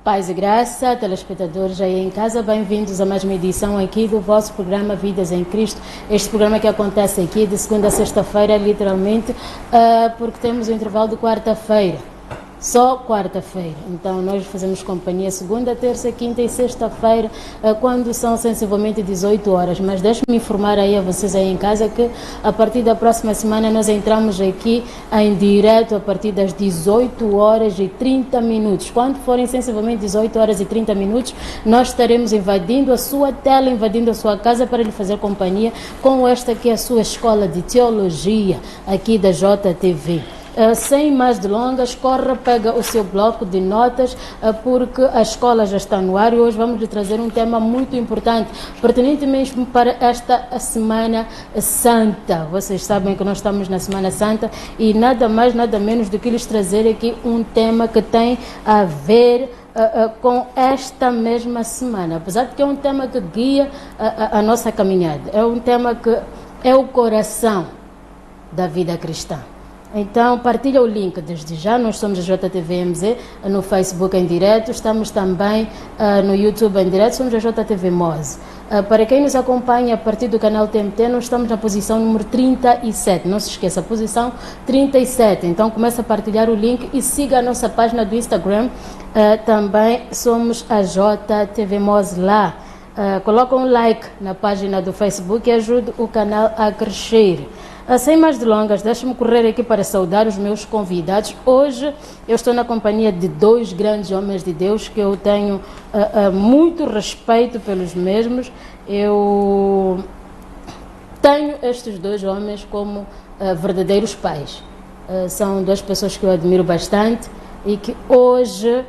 Paz e graça, telespectadores aí em casa, bem-vindos a mais uma edição aqui do vosso programa Vidas em Cristo. Este programa que acontece aqui de segunda a sexta-feira, literalmente, porque temos o intervalo de quarta-feira. Só quarta-feira. Então nós fazemos companhia segunda, terça, quinta e sexta-feira, quando são sensivelmente 18 horas. Mas deixe-me informar aí a vocês aí em casa que a partir da próxima semana nós entramos aqui em direto a partir das 18 horas e 30 minutos. Quando forem sensivelmente 18 horas e 30 minutos, nós estaremos invadindo a sua tela, invadindo a sua casa para lhe fazer companhia com esta que é a sua escola de teologia aqui da JTV. Sem mais delongas, corra, pega o seu bloco de notas, porque a escola já está no ar e hoje vamos lhe trazer um tema muito importante, pertinente mesmo para esta Semana Santa. Vocês sabem que nós estamos na Semana Santa e nada mais, nada menos do que lhes trazer aqui um tema que tem a ver com esta mesma semana, apesar de que é um tema que guia a nossa caminhada, é um tema que é o coração da vida cristã. Então, partilha o link desde já. Nós somos a JTVMZ no Facebook em direto, estamos também no YouTube em direto, somos a JTV Mose. Para quem nos acompanha a partir do canal TMT, nós estamos na posição número 37. Não se esqueça, posição 37. Então, comece a partilhar o link e siga a nossa página do Instagram. Também somos a JTV Mose lá. Coloca um like na página do Facebook e ajude o canal a crescer. Sem mais delongas, deixe-me correr aqui para saudar os meus convidados. Hoje eu estou na companhia de dois grandes homens de Deus que eu tenho muito respeito pelos mesmos. Eu tenho estes dois homens como verdadeiros pais. São duas pessoas que eu admiro bastante e que hoje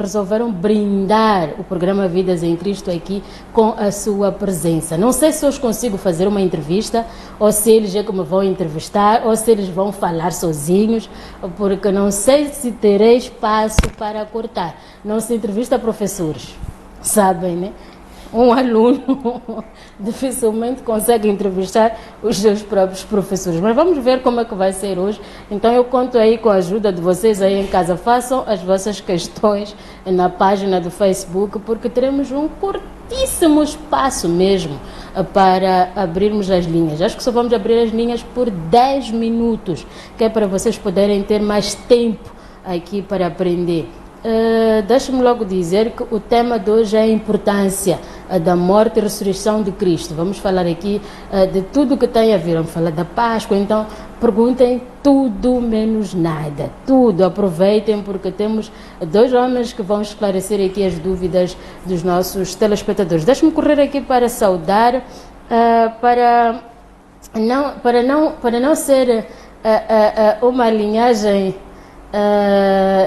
resolveram brindar o programa Vidas em Cristo aqui com a sua presença. Não sei se hoje consigo fazer uma entrevista ou se eles é que me vão entrevistar ou se eles vão falar sozinhos, porque não sei se terei espaço para cortar. Não se entrevista professores, sabem, né? Um aluno dificilmente consegue entrevistar os seus próprios professores. Mas vamos ver como é que vai ser hoje. Então eu conto aí com a ajuda de vocês aí em casa. Façam as vossas questões na página do Facebook, porque teremos um curtíssimo espaço mesmo para abrirmos as linhas. Acho que só vamos abrir as linhas por 10 minutos, que é para vocês poderem ter mais tempo aqui para aprender. Deixe-me logo dizer que o tema de hoje é a importância da morte e ressurreição de Cristo. Vamos falar aqui de tudo que tem a ver. Vamos falar da Páscoa, então perguntem tudo menos nada. Tudo, aproveitem, porque temos dois homens que vão esclarecer aqui as dúvidas dos nossos telespectadores. Deixe-me correr aqui para saudar, para não ser uma linhagem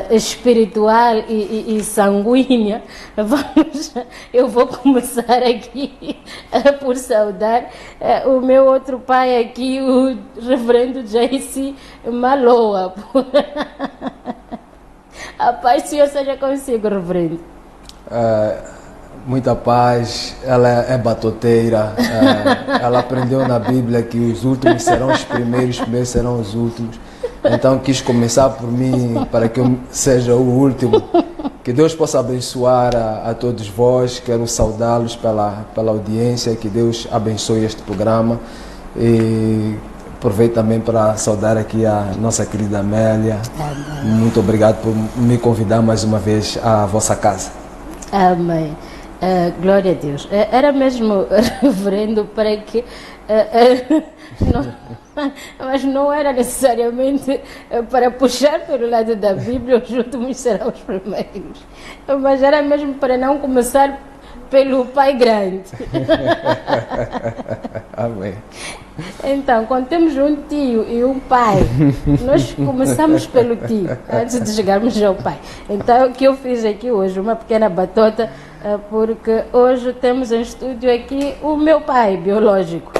espiritual e sanguínea. Eu vou começar aqui por saudar o meu outro pai aqui, o reverendo J.C. Maloa. A paz do Senhor seja consigo, reverendo. Muita paz. Ela é batoteira. Ela aprendeu na Bíblia que os últimos serão os primeiros serão os últimos. Então quis começar por mim para que eu seja o último. Que Deus possa abençoar a todos vós. Quero saudá-los pela audiência. Que Deus abençoe este programa. E aproveito também para saudar aqui a nossa querida Amélia. Amém. Muito obrigado por me convidar mais uma vez à vossa casa. Amém. Glória a Deus. Era mesmo, reverendo, para que... mas não era necessariamente para puxar pelo lado da Bíblia, os últimos serão os primeiros. Mas era mesmo para não começar pelo pai grande. Amém. Então, quando temos um tio e um pai, nós começamos pelo tio, antes de chegarmos ao pai. Então, o que eu fiz aqui hoje, uma pequena batota, porque hoje temos em estúdio aqui o meu pai biológico.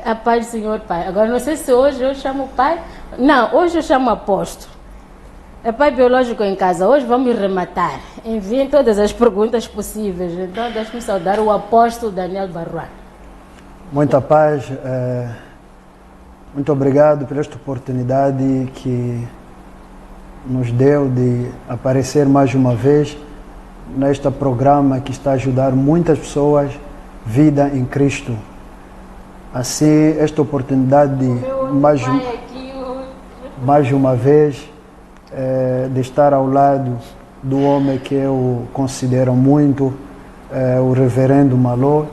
A paz do Senhor Pai. Agora, não sei se hoje eu chamo pai. Não, hoje eu chamo apóstolo. É pai biológico em casa. Hoje vamos rematar. Enviem todas as perguntas possíveis. Então, deixe-me saudar o apóstolo Daniel Barruan. Muita paz. Muito obrigado por esta oportunidade que nos deu de aparecer mais uma vez neste programa que está a ajudar muitas pessoas, vida em Cristo. Assim, esta oportunidade de mais uma vez de estar ao lado do homem que eu considero muito, o reverendo Malô,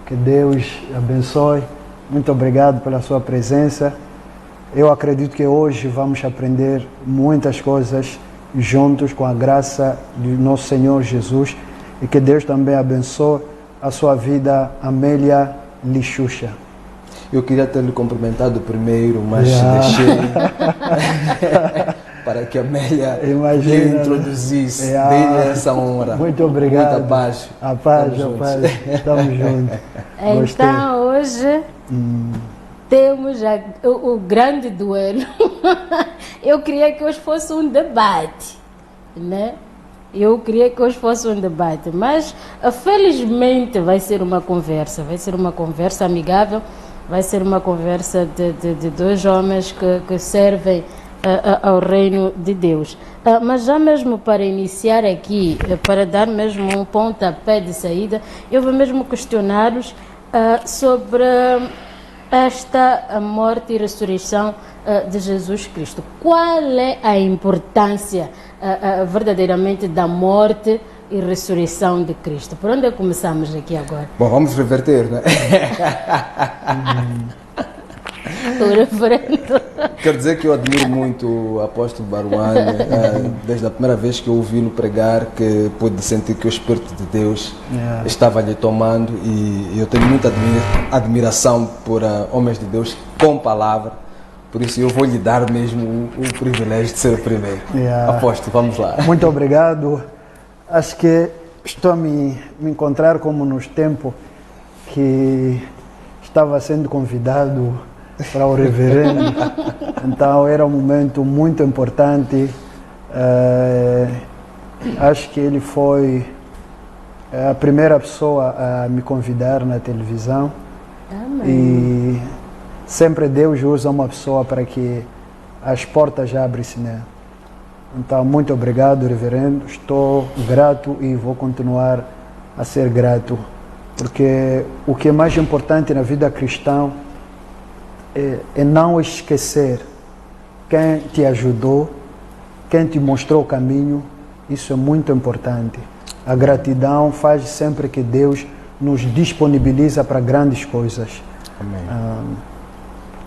que Deus abençoe. Muito obrigado pela sua presença. Eu acredito que hoje vamos aprender muitas coisas juntos com a graça de nosso Senhor Jesus, e que Deus também abençoe a sua vida, Amélia Lixuxa. Eu queria ter lhe cumprimentado primeiro, mas deixei para que a Amélia lhe introduzisse. Dei essa honra. Muito obrigado. Muita paz. A paz. Estamos juntos. Então, hoje temos o grande duelo. Eu queria que hoje fosse um debate, né? Mas felizmente vai ser uma conversa amigável, vai ser uma conversa de dois homens que servem ao reino de Deus. Mas já mesmo para iniciar aqui, para dar mesmo um pontapé de saída, eu vou mesmo questioná-los sobre esta morte e ressurreição de Jesus Cristo. Qual é a importância verdadeiramente da morte e ressurreição de Cristo? Por onde começamos aqui agora? Bom, vamos reverter, né? O reverendo. Quero dizer que eu admiro muito o apóstolo Baruane, desde a primeira vez que eu ouvi-lo pregar, que pude sentir que o Espírito de Deus estava lhe tomando, e eu tenho muita admiração por homens de Deus com palavra, por isso eu vou lhe dar mesmo o privilégio de ser o primeiro. Apóstolo, vamos lá. Muito obrigado. Acho que estou a me encontrar como nos tempos que estava sendo convidado para o reverendo. Então era um momento muito importante. Acho que ele foi a primeira pessoa a me convidar na televisão. Amém. E sempre Deus usa uma pessoa para que as portas já abrem-se, né? Então, muito obrigado, reverendo. Estou grato e vou continuar a ser grato, porque o que é mais importante na vida cristã é não esquecer quem te ajudou, quem te mostrou o caminho. Isso é muito importante. A gratidão faz sempre que Deus nos disponibiliza para grandes coisas. Amém.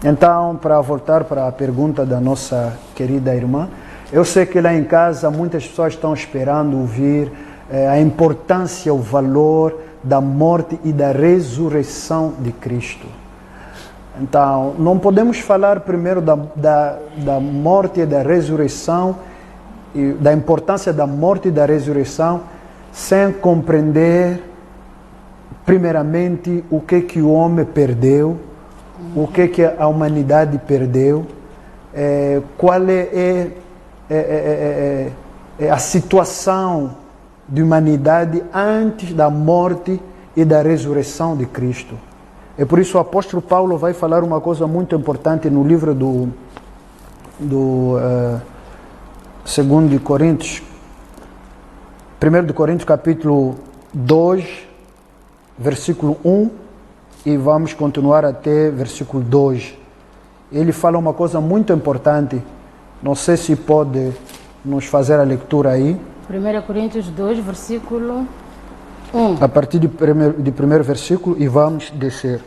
Então, para voltar para a pergunta da nossa querida irmã, eu sei que lá em casa muitas pessoas estão esperando ouvir a importância, o valor da morte e da ressurreição de Cristo. Então, não podemos falar primeiro da morte e da ressurreição, e da importância da morte e da ressurreição, sem compreender, primeiramente, o que o homem perdeu, o que a humanidade perdeu, qual é a situação de humanidade antes da morte e da ressurreição de Cristo. É por isso o apóstolo Paulo vai falar uma coisa muito importante no livro do 2 de Coríntios, 1 de Coríntios capítulo 2, versículo 1, e vamos continuar até versículo 2. Ele fala uma coisa muito importante. Não sei se pode nos fazer a leitura aí. 1 Coríntios 2, versículo 1. A partir de primeiro versículo, e vamos descer.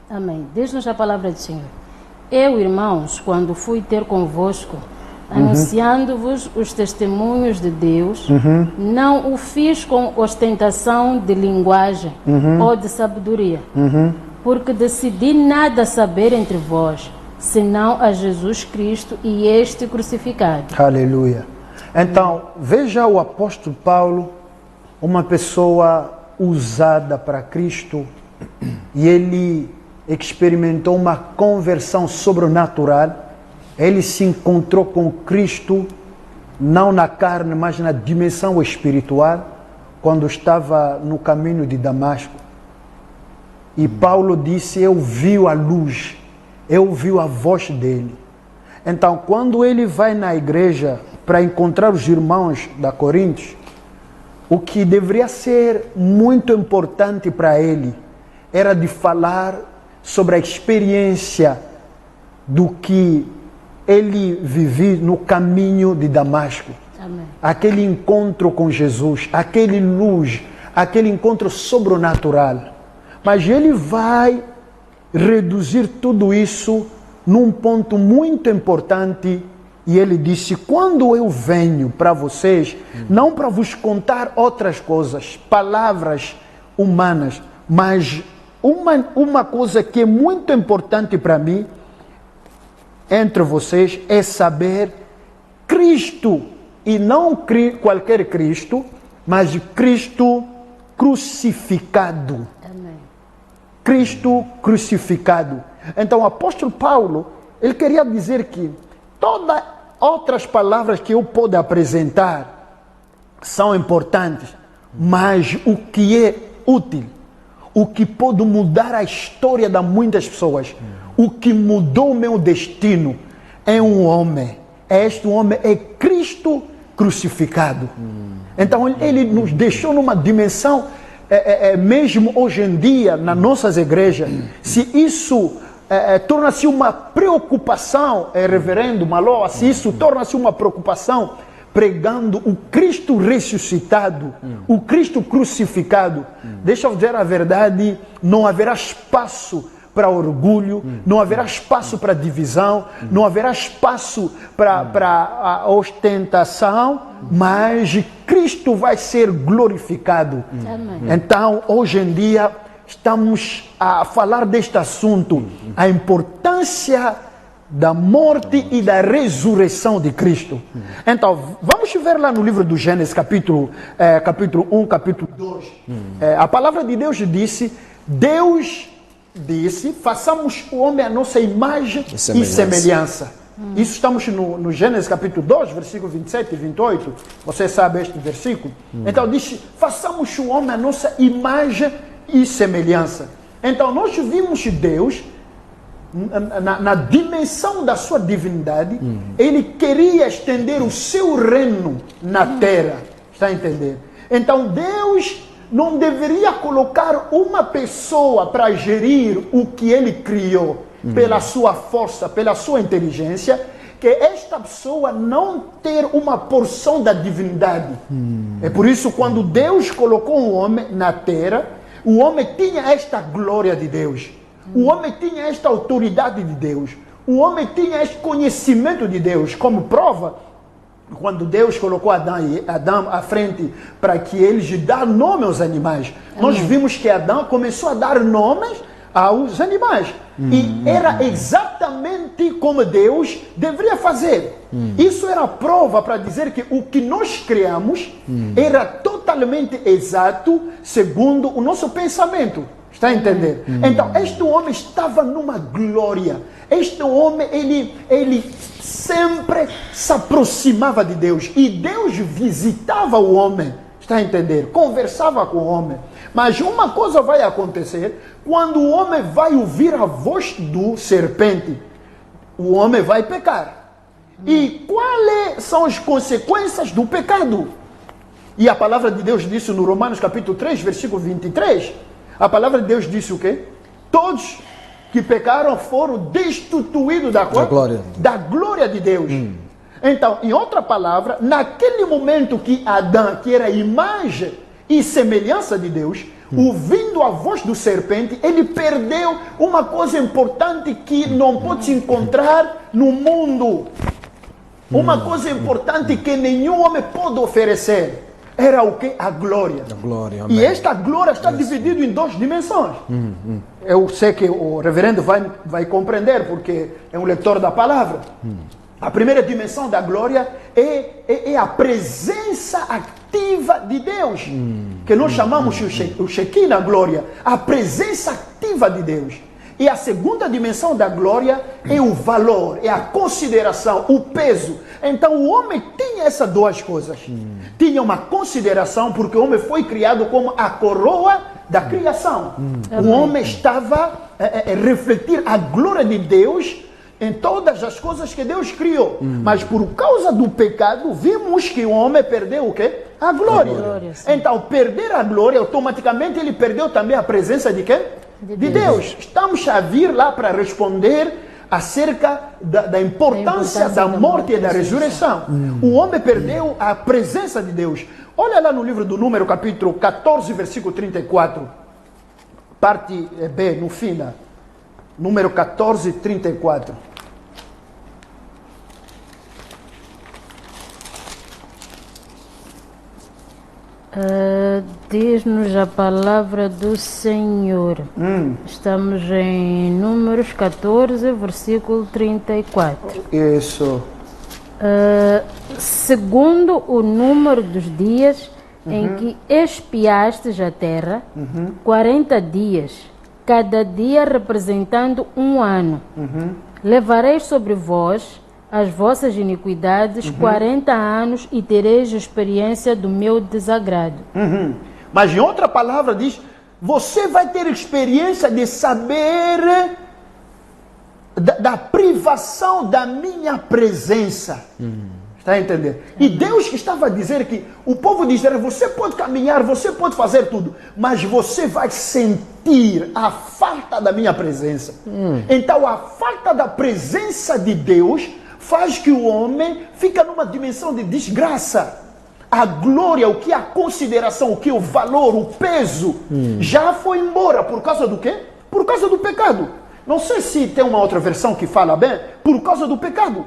Amém. Diz-nos a palavra do Senhor. Eu, irmãos, quando fui ter convosco, anunciando-vos os testemunhos de Deus, não o fiz com ostentação de linguagem ou de sabedoria, porque decidi nada saber entre vós, senão a Jesus Cristo e este crucificado. Aleluia. Então, veja o apóstolo Paulo, uma pessoa usada para Cristo, e ele experimentou uma conversão sobrenatural. Ele se encontrou com Cristo, não na carne, mas na dimensão espiritual, quando estava no caminho de Damasco. E Paulo disse: eu vi a luz, eu vi a voz dele. Então, quando ele vai na igreja para encontrar os irmãos da Coríntios, o que deveria ser muito importante para ele era de falar sobre a experiência do que ele viveu no caminho de Damasco. Amém. Aquele encontro com Jesus, aquele luz, aquele encontro sobrenatural. Mas ele vai reduzir tudo isso num ponto muito importante. E ele disse: quando eu venho para vocês, não para vos contar outras coisas, palavras humanas, mas uma coisa que é muito importante para mim, entre vocês, é saber Cristo, e não qualquer Cristo, mas Cristo crucificado. Amém. Cristo crucificado. Então o apóstolo Paulo, ele queria dizer que todas outras palavras que eu puedo apresentar são importantes, mas o que é útil, o que pode mudar a história de muitas pessoas, o que mudou o meu destino é um homem. Este homem é Cristo crucificado. Então ele nos deixou numa dimensão, mesmo hoje em dia, nas nossas igrejas, se isso torna-se uma preocupação, reverendo Maló, se isso torna-se uma preocupação, pregando o Cristo ressuscitado, o Cristo crucificado, deixa eu dizer a verdade, não haverá espaço para orgulho, não haverá espaço para divisão, não haverá espaço para ostentação, mas Cristo vai ser glorificado. Amém. Então, hoje em dia, estamos a falar deste assunto, a importância da morte e da ressurreição de Cristo. Então, vamos ver lá no livro do Gênesis, capítulo 1, capítulo 2. A palavra de Deus Deus disse, façamos o homem a nossa imagem e semelhança. Isso estamos no Gênesis capítulo 2, versículo 27 e 28. Você sabe este versículo? Então disse, façamos o homem a nossa imagem e semelhança. Então nós vimos Deus na dimensão da sua divindade. Ele queria estender o seu reino na terra. Está a entender? Então Deus não deveria colocar uma pessoa para gerir o que ele criou pela sua força, pela sua inteligência, que esta pessoa não ter uma porção da divindade. É por isso, quando Deus colocou o homem na terra, o homem tinha esta glória de Deus, o homem tinha esta autoridade de Deus, o homem tinha este conhecimento de Deus. Como prova, quando Deus colocou Adão à frente para que eles dêem nome aos animais, nós vimos que Adão começou a dar nomes aos animais. E era exatamente como Deus deveria fazer. Isso era prova para dizer que o que nós criamos era totalmente exato segundo o nosso pensamento. Está a entender? Então, este homem estava numa glória. Este homem, ele sempre se aproximava de Deus. E Deus visitava o homem. Está a entender? Conversava com o homem. Mas uma coisa vai acontecer quando o homem vai ouvir a voz do serpente. O homem vai pecar. E quais são as consequências do pecado? E a palavra de Deus disse no Romanos capítulo 3, versículo 23... A palavra de Deus disse o quê? Todos que pecaram foram destituídos da glória de Deus. Então, em outra palavra, naquele momento que Adão, que era a imagem e semelhança de Deus, ouvindo a voz do serpente, ele perdeu uma coisa importante que não pode se encontrar no mundo. Uma coisa importante que nenhum homem pode oferecer. Era o que? A glória. E esta glória está dividida em duas dimensões. Eu sei que o reverendo vai compreender, porque é um leitor da palavra. A primeira dimensão da glória é a presença ativa de Deus, que nós chamamos o Shekinah glória, a presença ativa de Deus. E a segunda dimensão da glória é o valor, é a consideração, o peso. Então o homem tinha essas duas coisas. Tinha uma consideração, porque o homem foi criado como a coroa da criação. O homem estava a refletir a glória de Deus em todas as coisas que Deus criou. Mas por causa do pecado, vimos que o homem perdeu o quê? A glória. sim. Então, perder a glória, automaticamente ele perdeu também a presença de quem? De Deus. Estamos a vir lá para responder acerca da importância da morte e da ressurreição. O homem perdeu a presença de Deus. Olha lá no livro do Número, capítulo 14, versículo 34. Parte B, no fim. Número 14, 34. Diz-nos a palavra do Senhor. Estamos em Números 14, versículo 34. Isso. Segundo o número dos dias em que espiastes a terra, 40 dias, cada dia representando um ano. Levareis sobre vós as vossas iniquidades 40 anos e tereis experiência do meu desagrado. Mas em outra palavra diz, você vai ter experiência de saber da privação da minha presença. Está a entender? E Deus que estava a dizer que o povo de Israel, você pode caminhar, você pode fazer tudo, mas você vai sentir a falta da minha presença. Então a falta da presença de Deus faz que o homem fica numa dimensão de desgraça. A glória, o que a consideração, o que o valor, o peso, já foi embora. Por causa do quê? Por causa do pecado. Não sei se tem uma outra versão que fala bem. Por causa do pecado.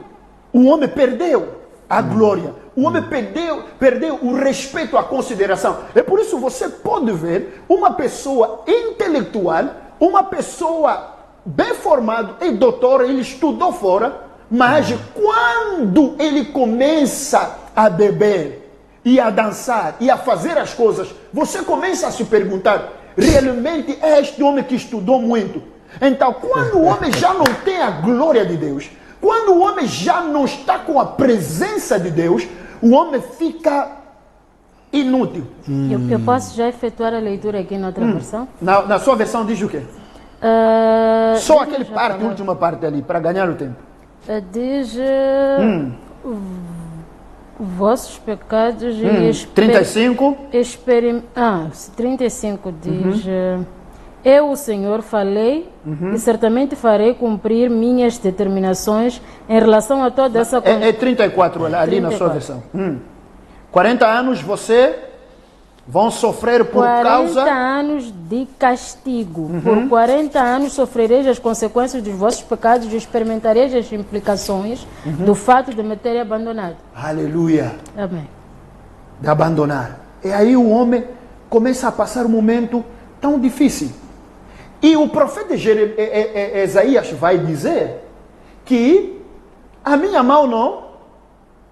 O homem perdeu a glória. O homem perdeu o respeito, a consideração. É por isso que você pode ver uma pessoa intelectual, uma pessoa bem formada e doutora, ele estudou fora, mas quando ele começa a beber e a dançar e a fazer as coisas, você começa a se perguntar, realmente é este homem que estudou muito? Então, quando o homem já não tem a glória de Deus, quando o homem já não está com a presença de Deus, o homem fica inútil. Eu posso já efetuar a leitura aqui na outra versão? Na sua versão diz o quê? Só aquele parte, a última parte ali, para ganhar o tempo. Diz vossos pecados e 35. 35 diz eu, o Senhor, falei e certamente farei cumprir minhas determinações em relação a toda essa coisa. É 34 ali 34. Na sua versão. 40 anos você vão sofrer por 40 anos de castigo. Por 40 anos sofrereis as consequências dos vossos pecados e experimentareis as implicações do fato de me terem abandonado. Aleluia. Amém. De abandonar. E aí o homem começa a passar um momento tão difícil. E o profeta Isaías vai dizer que a minha mão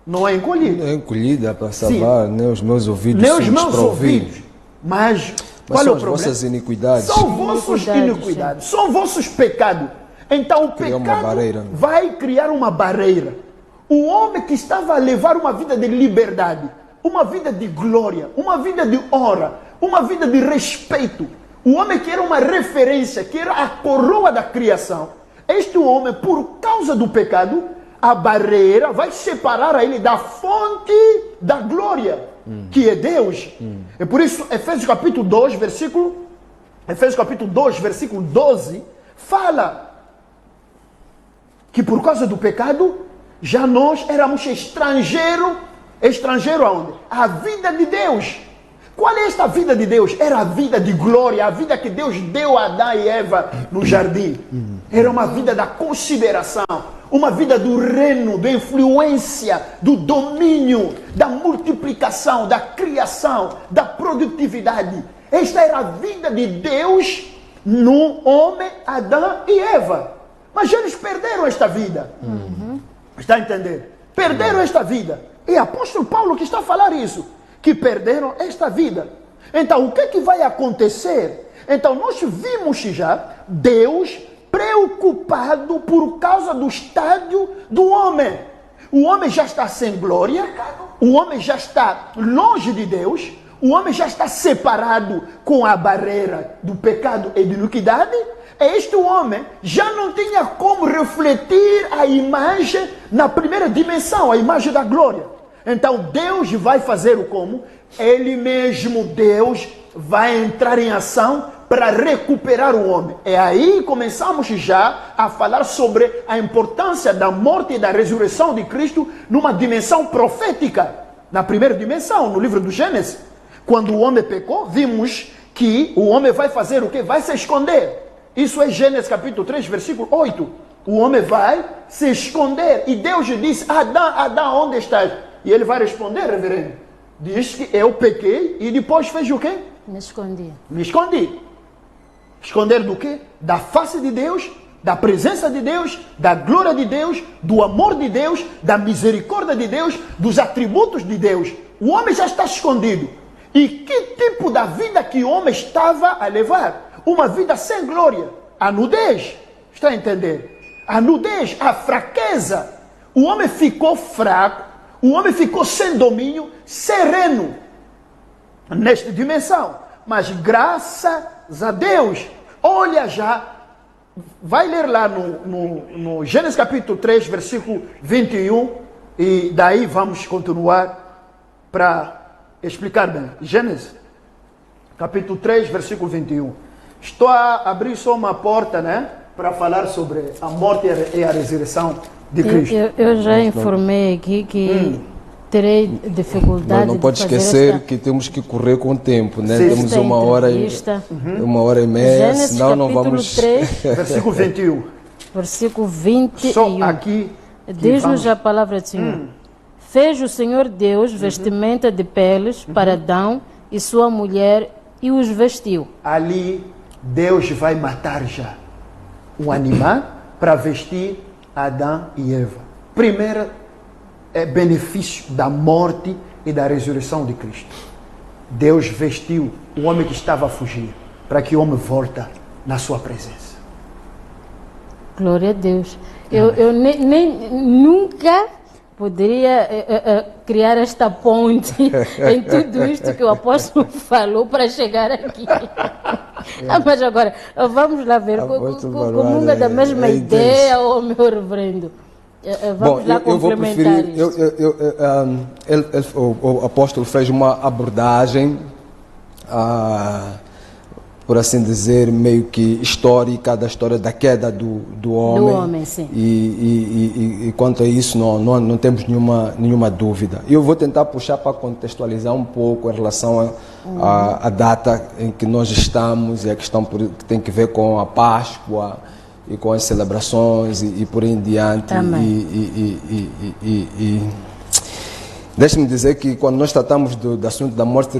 não é encolhida. Não é encolhida para salvar, nem os meus ouvidos nem são os meus desprovidos. ouvidos. Mas qual são é o as problema? vossas iniquidades. São vossas iniquidades. São vossos pecados. Então o pecado vai criar uma barreira. O homem que estava a levar uma vida de liberdade, uma vida de glória, uma vida de honra, uma vida de respeito, o homem que era uma referência, que era a coroa da criação, este homem, por causa do pecado, a barreira vai separar a ele da fonte da glória, que é Deus. É por isso, Efésios capítulo 2, versículo 12, fala que por causa do pecado, já nós éramos estrangeiro aonde? A vida de Deus. Qual é esta vida de Deus? Era a vida de glória, a vida que Deus deu a Adão e Eva no jardim. Era uma vida da consideração, uma vida do reino, da influência, do domínio, da multiplicação, da criação, da produtividade. Esta era a vida de Deus no homem, Adão e Eva. Mas eles perderam esta vida. Está a entender? Perderam esta vida. E o apóstolo Paulo que está a falar isso, que perderam esta vida. Então, o que é que vai acontecer? Então, nós vimos já Deus preocupado por causa do estádio do homem. O homem já está sem glória, o homem já está longe de Deus, o homem já está separado com a barreira do pecado e da iniquidade. Este homem já não tinha como refletir a imagem na primeira dimensão, a imagem da glória. Então Deus vai fazer o como? Ele mesmo, Deus, vai entrar em ação para recuperar o homem. E aí começamos já a falar sobre a importância da morte e da ressurreição de Cristo numa dimensão profética. Na primeira dimensão, no livro do Gênesis, quando o homem pecou, vimos que o homem vai fazer o quê? Vai se esconder. Isso é Gênesis capítulo 3, versículo 8. O homem vai se esconder. E Deus disse: Adão, Adão, onde estás? E ele vai responder, reverendo. Diz que eu pequei e depois fez o quê? Me escondi. Me escondi. Esconder do quê? Da face de Deus, da presença de Deus, da glória de Deus, do amor de Deus, da misericórdia de Deus, dos atributos de Deus. O homem já está escondido. E que tipo da vida que o homem estava a levar? Uma vida sem glória. A nudez. Está a entender? A nudez, a fraqueza. O homem ficou fraco. O homem ficou sem domínio, sereno. Nesta dimensão. Mas graças a Deus, olha já, vai ler lá no Gênesis capítulo 3, versículo 21, e daí vamos continuar para explicar bem. Gênesis capítulo 3, versículo 21. Estou a abrir só uma porta, né, para falar sobre a morte e a ressurreição de Cristo. Eu já informei aqui que terei dificuldade. Mas não pode esquecer que temos que correr com o tempo, né? Temos uma hora e meia, Gênesis, senão não vamos... 3, versículo 21. Versículo 21. Só aqui. Diz-nos a palavra do Senhor. Fez o Senhor Deus vestimenta de peles para Adão e sua mulher e os vestiu. Ali Deus vai matar já um animal para vestir Adão e Eva. Primeiro benefício da morte e da ressurreição de Cristo. Deus vestiu o homem que estava a fugir para que o homem volte na sua presença. Glória a Deus. Eu nunca poderia criar esta ponte em tudo isto que o apóstolo falou para chegar aqui. Mas agora, vamos lá ver, comunga da mesma ideia, ou meu reverendo? Vamos lá complementar isso. O apóstolo fez uma abordagem, por assim dizer, meio que histórica da história da queda do homem. Do homem, sim. E quanto a isso não temos nenhuma dúvida. Eu vou tentar puxar para contextualizar um pouco em relação à data em que nós estamos e a questão que tem que ver com a Páscoa e com as celebrações e por aí em diante. Deixe-me dizer que quando nós tratamos do assunto da morte,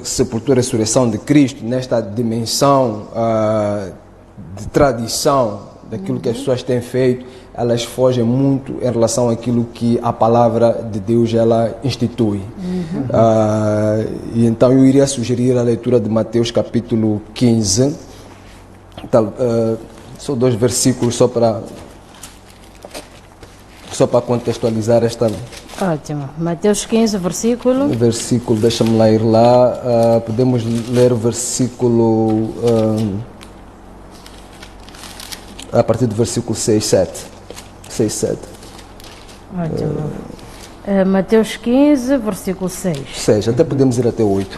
sepultura e ressurreição de Cristo, nesta dimensão de tradição, daquilo que as pessoas têm feito, elas fogem muito em relação àquilo que a palavra de Deus ela institui. E então eu iria sugerir a leitura de Mateus capítulo 15, só 2 versículos só para contextualizar esta... Ótimo. Mateus 15, versículo... Deixa-me lá ir lá. Podemos ler o versículo... a partir do versículo 6, 7. Ótimo. Mateus 15, versículo 6. 6, até podemos ir até 8.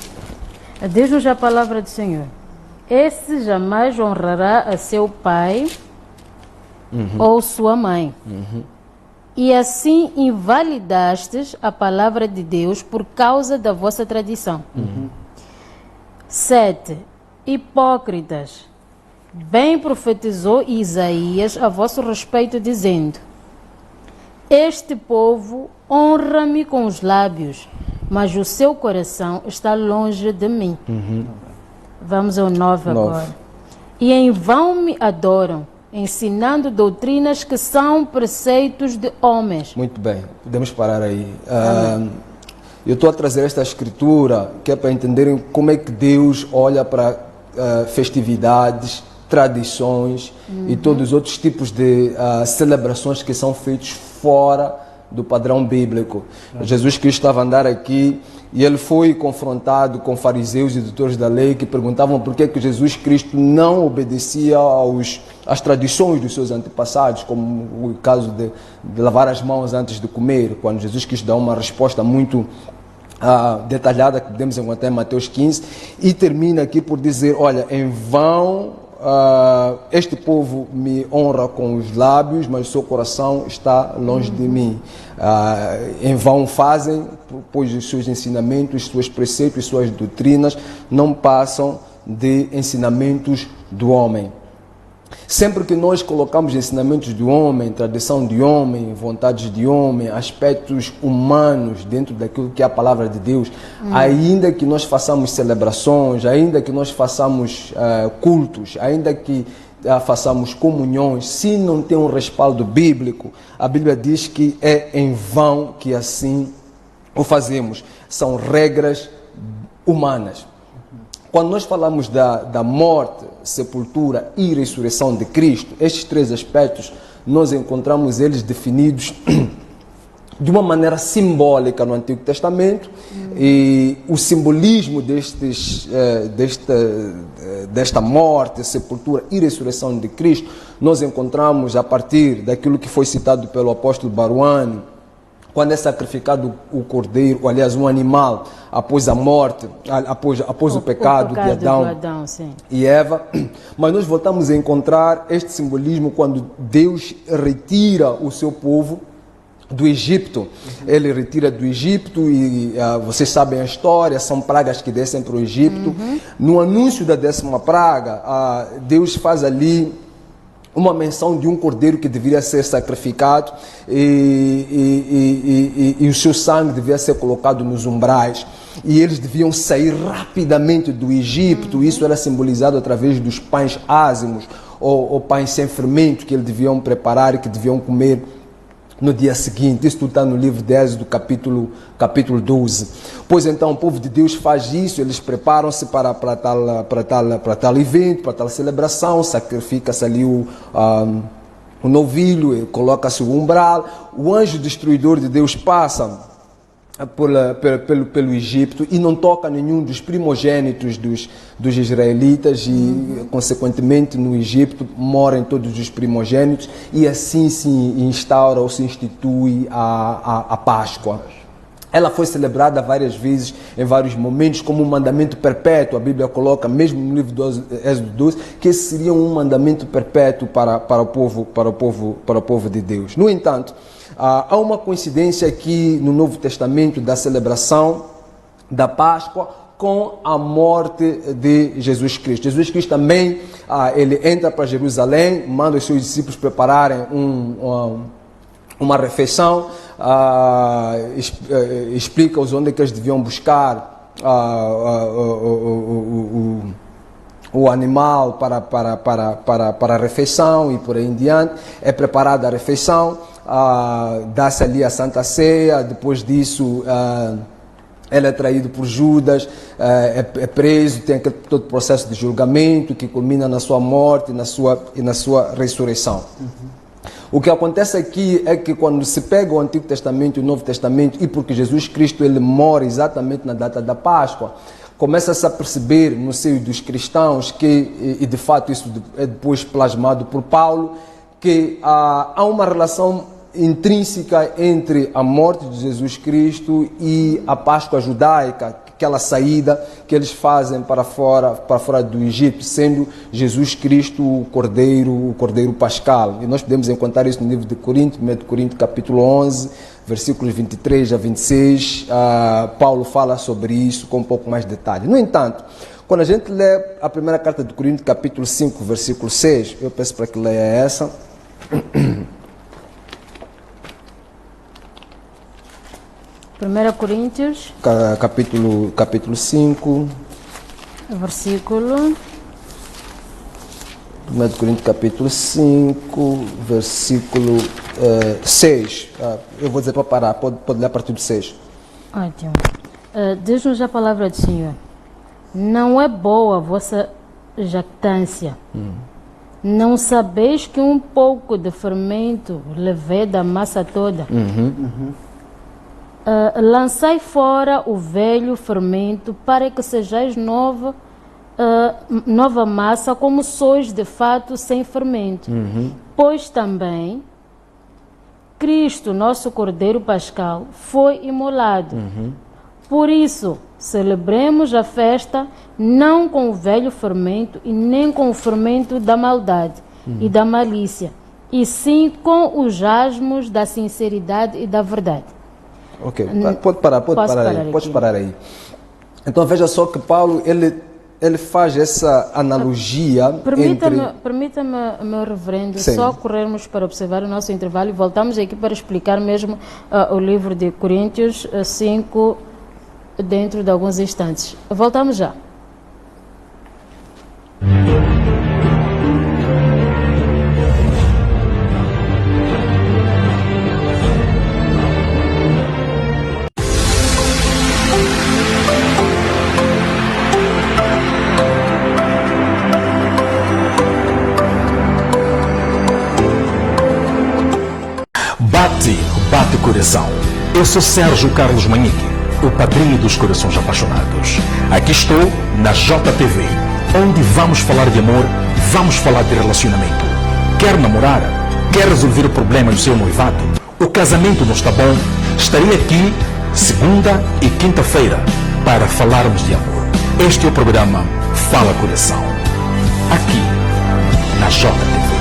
Diz-nos a palavra do Senhor. Esse jamais honrará a seu pai ou sua mãe. E assim invalidastes a palavra de Deus por causa da vossa tradição. 7. Hipócritas, bem profetizou Isaías a vosso respeito, dizendo: este povo honra-me com os lábios, mas o seu coração está longe de mim. Vamos ao 9 agora. E em vão me adoram, ensinando doutrinas que são preceitos de homens. Muito bem, podemos parar aí. Eu estou a trazer esta escritura que é para entenderem como é que Deus olha para festividades, tradições e todos os outros tipos de celebrações que são feitos fora do padrão bíblico. Jesus Cristo estava a andar aqui e ele foi confrontado com fariseus e doutores da lei que perguntavam por que Jesus Cristo não obedecia às tradições dos seus antepassados, como o caso de lavar as mãos antes de comer, quando Jesus Cristo dá uma resposta muito detalhada que podemos encontrar em Mateus 15, e termina aqui por dizer, olha, em vão este povo me honra com os lábios, mas o seu coração está longe de mim. Em vão fazem, pois os seus ensinamentos, suas preceitos, suas doutrinas não passam de ensinamentos do homem. Sempre que nós colocamos ensinamentos de homem, tradição de homem, vontades de homem, aspectos humanos dentro daquilo que é a palavra de Deus, ainda que nós façamos celebrações, ainda que nós façamos cultos, ainda que façamos comunhões, se não tem um respaldo bíblico, a Bíblia diz que é em vão que assim o fazemos. São regras humanas. Quando nós falamos da morte, sepultura e ressurreição de Cristo, estes três aspectos, nós encontramos eles definidos de uma maneira simbólica no Antigo Testamento, e o simbolismo desta morte, sepultura e ressurreição de Cristo, nós encontramos a partir daquilo que foi citado pelo apóstolo Baruani, quando é sacrificado o cordeiro, ou, aliás, um animal, após a morte, após o pecado de Adão e Eva. Mas nós voltamos a encontrar este simbolismo quando Deus retira o seu povo do Egito. Ele retira do Egito e vocês sabem a história, são pragas que descem para o Egito. No anúncio da 10ª praga, Deus faz ali uma menção de um cordeiro que deveria ser sacrificado e o seu sangue deveria ser colocado nos umbrais. E eles deviam sair rapidamente do Egito. Isso era simbolizado através dos pães ázimos ou pães sem fermento que eles deviam preparar e que deviam comer no dia seguinte. Isso tudo está no livro de Êxodo, capítulo 12. Pois então o povo de Deus faz isso, eles preparam-se para tal evento, para tal celebração, sacrifica-se ali o novilho, coloca-se o umbral, o anjo destruidor de Deus passa pelo Egito e não toca nenhum dos primogênitos dos israelitas e, consequentemente, no Egito morrem todos os primogênitos e assim se instaura ou se institui a Páscoa. Ela foi celebrada várias vezes, em vários momentos, como um mandamento perpétuo. A Bíblia coloca, mesmo no livro do Êxodo 12, que esse seria um mandamento perpétuo para o povo de Deus. No entanto, há uma coincidência aqui no Novo Testamento da celebração da Páscoa com a morte de Jesus Cristo. Jesus Cristo também, ele entra para Jerusalém, manda os seus discípulos prepararem uma refeição, explica-os onde é que eles deviam buscar o animal para a refeição e por aí em diante. É preparada a refeição, dá-se ali a Santa Ceia. Depois disso ele é traído por Judas, é preso, tem aquele todo o processo de julgamento que culmina na sua morte e na sua ressurreição. O que acontece aqui é que quando se pega o Antigo Testamento e o Novo Testamento, e porque Jesus Cristo ele morre exatamente na data da Páscoa, começa-se a perceber no seio dos cristãos que, e de fato isso é depois plasmado por Paulo, que há uma relação intrínseca entre a morte de Jesus Cristo e a Páscoa judaica, aquela saída que eles fazem para fora do Egito, sendo Jesus Cristo o Cordeiro Pascal. E nós podemos encontrar isso no livro de Coríntios, 1 Coríntios capítulo 11, versículos 23 a 26. Paulo fala sobre isso com um pouco mais de detalhe. No entanto, quando a gente lê a primeira carta de Coríntios, capítulo 5, versículo 6, eu peço para que leia essa. 1 Coríntios, capítulo 5, versículo 1 Coríntios capítulo 5, versículo 6. Eu vou dizer para parar, pode ler a partir do 6. Ótimo. Diz-nos a palavra do Senhor: não é boa a vossa jactância. Não sabeis que um pouco de fermento leveda a massa toda? Lançai fora o velho fermento para que sejais nova massa, como sois de fato sem fermento. Pois também Cristo, nosso Cordeiro Pascal, foi imolado. Por isso, celebremos a festa não com o velho fermento e nem com o fermento da maldade e da malícia, e sim com os jasmos da sinceridade e da verdade. Ok, pode parar aí. Então veja só que Paulo, ele faz essa analogia Permita-me, meu reverendo, Sim. só corrermos para observar o nosso intervalo e voltamos aqui para explicar mesmo o livro de Coríntios 5 dentro de alguns instantes. Voltamos já. Bate coração. Eu sou Sérgio Carlos Manique, o padrinho dos corações apaixonados. Aqui estou na JTV, onde vamos falar de amor, vamos falar de relacionamento. Quer namorar? Quer resolver o problema do seu noivado? O casamento não está bom? Estarei aqui segunda e quinta-feira para falarmos de amor. Este é o programa Fala Coração, aqui na JTV.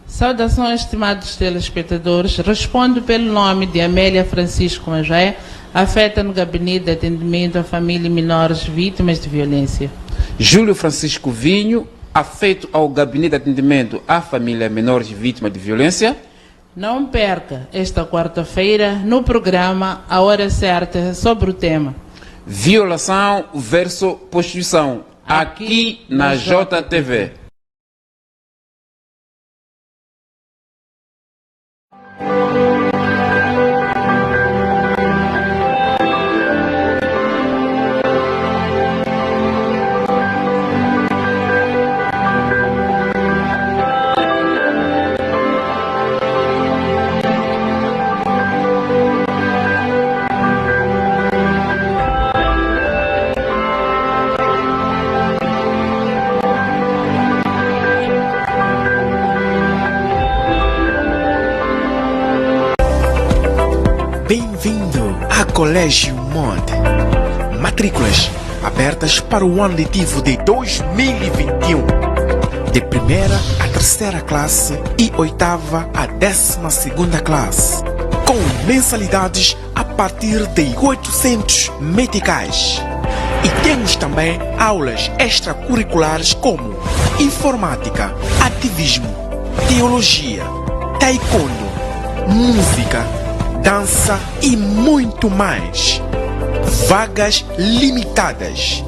Saudações, estimados telespectadores. Respondo pelo nome de Amélia Francisco Magé, afeta no Gabinete de Atendimento à Família e Menores Vítimas de Violência. Júlio Francisco Vinho, afeto ao Gabinete de Atendimento à Família e Menores Vítimas de Violência. Não perca esta quarta-feira no programa A Hora Certa sobre o tema Violação versus prostituição, aqui na JTV. Bem-vindo a Colégio Monde. Matrículas abertas para o ano letivo de 2021. De primeira a terceira classe e oitava a 12ª classe. Com mensalidades a partir de 800 meticais. E temos também aulas extracurriculares como informática, ativismo, teologia, taekwondo, música, dança e muito mais. Vagas limitadas.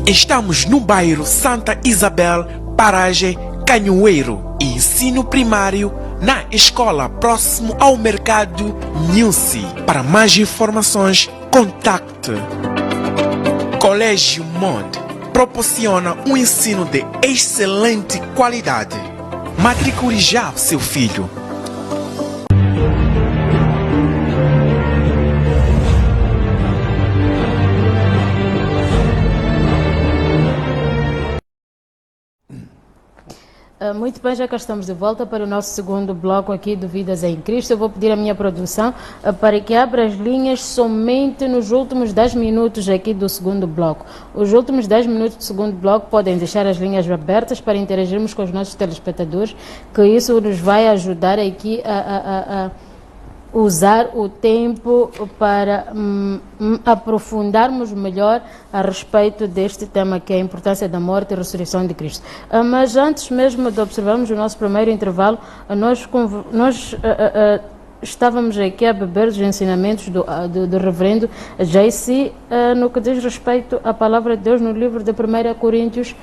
Estamos no bairro Santa Isabel, paragem Canhoeiro, e ensino primário na escola próximo ao mercado Nilce. Para mais informações, contacte. Colégio Monde proporciona um ensino de excelente qualidade. Matricule já o seu filho. Muito bem, já cá estamos de volta para o nosso segundo bloco aqui do Vidas em Cristo. Eu vou pedir à minha produção para que abra as linhas somente nos últimos 10 minutos aqui do segundo bloco. Os últimos 10 minutos do segundo bloco podem deixar as linhas abertas para interagirmos com os nossos telespectadores, que isso nos vai ajudar aqui a usar o tempo para aprofundarmos melhor a respeito deste tema, que é a importância da morte e ressurreição de Cristo. Mas antes mesmo de observarmos o nosso primeiro intervalo, nós estávamos aqui a beber os ensinamentos do reverendo JC no que diz respeito à palavra de Deus no livro de 1 Coríntios,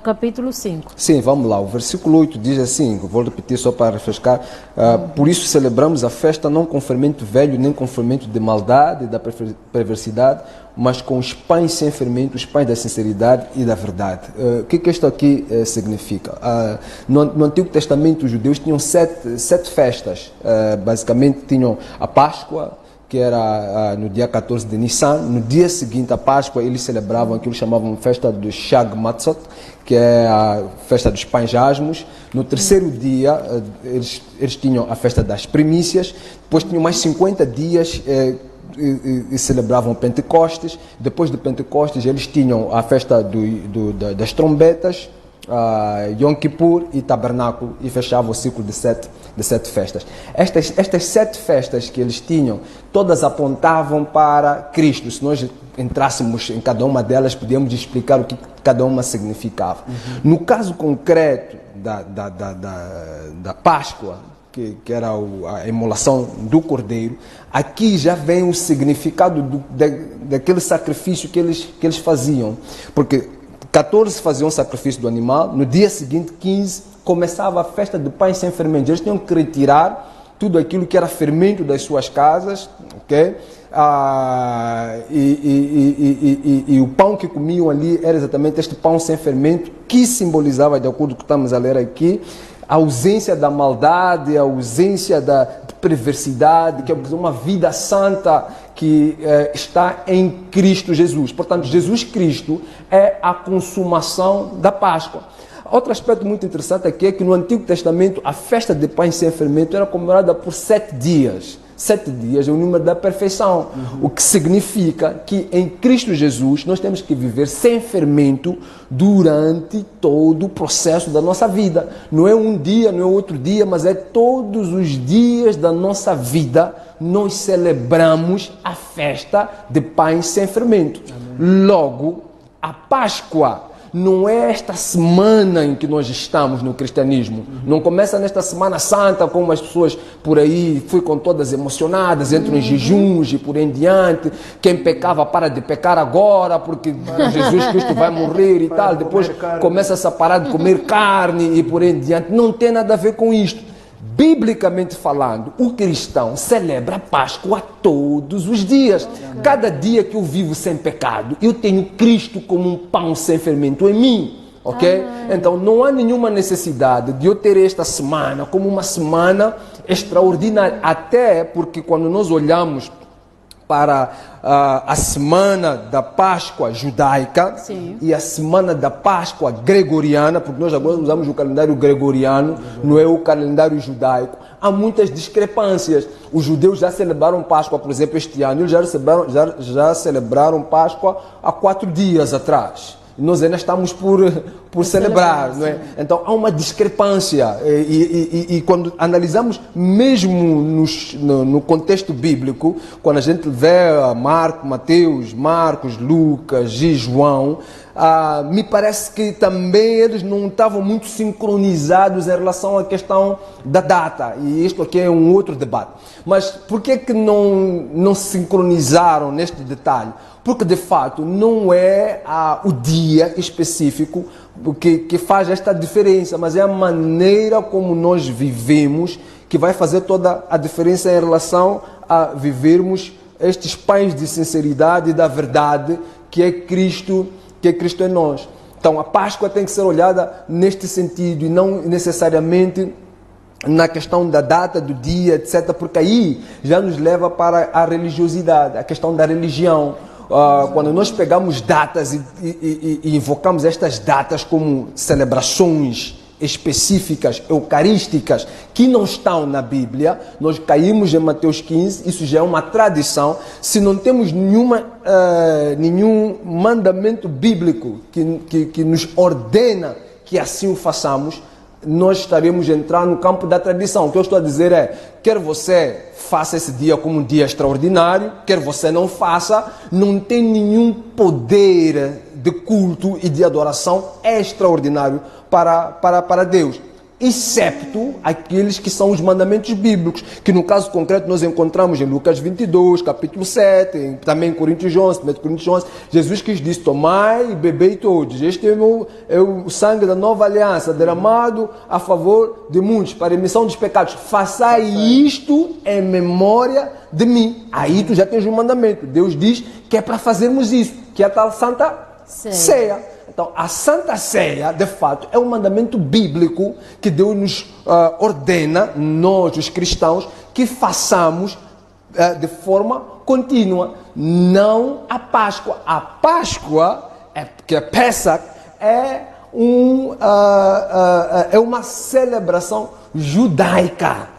capítulo 5. Sim, vamos lá. O versículo 8 diz assim, vou repetir só para refrescar: por isso celebramos a festa não com fermento velho, nem com fermento de maldade e da perversidade, mas com os pães sem fermento, os pães da sinceridade e da verdade. O que isto aqui significa? No Antigo Testamento, os judeus tinham sete festas. Basicamente, tinham a Páscoa, que era no dia 14 de Nissan. No dia seguinte à Páscoa, eles celebravam aquilo que chamavam festa do Shag Matzot, que é a festa dos pães asmos. No terceiro dia, eles tinham a festa das primícias. Depois tinham mais 50 dias e celebravam Pentecostes. Depois de Pentecostes, eles tinham a festa das trombetas, Yom Kippur e Tabernáculo, e fechava o ciclo de sete festas. Estas 7 festas que eles tinham, todas apontavam para Cristo. Se nós entrássemos em cada uma delas, podíamos explicar o que cada uma significava. No caso concreto da Páscoa, que era a imolação do Cordeiro, aqui já vem o significado daquele sacrifício que eles faziam. Porque 14 faziam o sacrifício do animal, no dia seguinte, 15, começava a festa de pães sem fermento. Eles tinham que retirar tudo aquilo que era fermento das suas casas, ok? E o pão que comiam ali era exatamente este pão sem fermento, que simbolizava, de acordo com o que estamos a ler aqui, a ausência da maldade, a ausência da perversidade, que é uma vida santa que está em Cristo Jesus. Portanto, Jesus Cristo é a consumação da Páscoa. Outro aspecto muito interessante aqui é que no Antigo Testamento a festa de pães sem fermento era comemorada por 7 dias. 7 dias é o número da perfeição, o que significa que em Cristo Jesus nós temos que viver sem fermento durante todo o processo da nossa vida. Não é um dia, não é outro dia, mas é todos os dias da nossa vida nós celebramos a festa de pães sem fermento. Amém. Logo, a Páscoa não é esta semana em que nós estamos no cristianismo. Não começa nesta Semana Santa, como as pessoas por aí ficam todas emocionadas, entram em jejuns e por aí em diante. Quem pecava para de pecar agora, porque Jesus Cristo vai morrer e tal. Depois começa a parar de comer carne e por aí em diante. Não tem nada a ver com isto. Biblicamente falando, o cristão celebra a Páscoa todos os dias. Cada dia que eu vivo sem pecado, eu tenho Cristo como um pão sem fermento em mim, ok? Então não há nenhuma necessidade de eu ter esta semana como uma semana extraordinária, até porque quando nós olhamos para a semana da Páscoa judaica, sim, e a semana da Páscoa gregoriana, porque nós agora usamos o calendário gregoriano, não é o calendário judaico, há muitas discrepâncias. Os judeus já celebraram Páscoa, por exemplo, este ano, eles já celebraram Páscoa há 4 dias atrás. Nós ainda estamos por celebrar, não é? Então há uma discrepância e quando analisamos mesmo no contexto bíblico, quando a gente vê Mateus, Marcos, Lucas e João, me parece que também eles não estavam muito sincronizados em relação à questão da data, e isto aqui é um outro debate. Mas por que não se sincronizaram neste detalhe? Porque de fato não é o dia específico que faz esta diferença, mas é a maneira como nós vivemos que vai fazer toda a diferença em relação a vivermos estes pães de sinceridade e da verdade que é Cristo em nós. Então a Páscoa tem que ser olhada neste sentido e não necessariamente na questão da data, do dia, etc., porque aí já nos leva para a religiosidade, a questão da religião. Quando nós pegamos datas e invocamos estas datas como celebrações específicas, eucarísticas, que não estão na Bíblia. Nós caímos em Mateus 15, isso já é uma tradição. Se não temos nenhum mandamento bíblico que nos ordena que assim o façamos, nós estaremos entrando no campo da tradição. O que eu estou a dizer é, quer você faça esse dia como um dia extraordinário, quer você não faça, não tem nenhum poder de culto e de adoração extraordinário para Deus, excepto aqueles que são os mandamentos bíblicos, que no caso concreto nós encontramos em Lucas 22, capítulo 7, também em Coríntios 11, 1 Coríntios 11, Jesus que disse, tomai e bebei todos, este é o sangue da nova aliança, derramado a favor de muitos, para a remissão dos pecados, façai isto em memória de mim. Aí tu já tens um mandamento, Deus diz que é para fazermos isso, que é a tal Santa Ceia. Então, a Santa Ceia, de fato, é um mandamento bíblico que Deus nos ordena, nós, os cristãos, que façamos de forma contínua, não a Páscoa. A Páscoa, que é Pesach, é uma celebração judaica,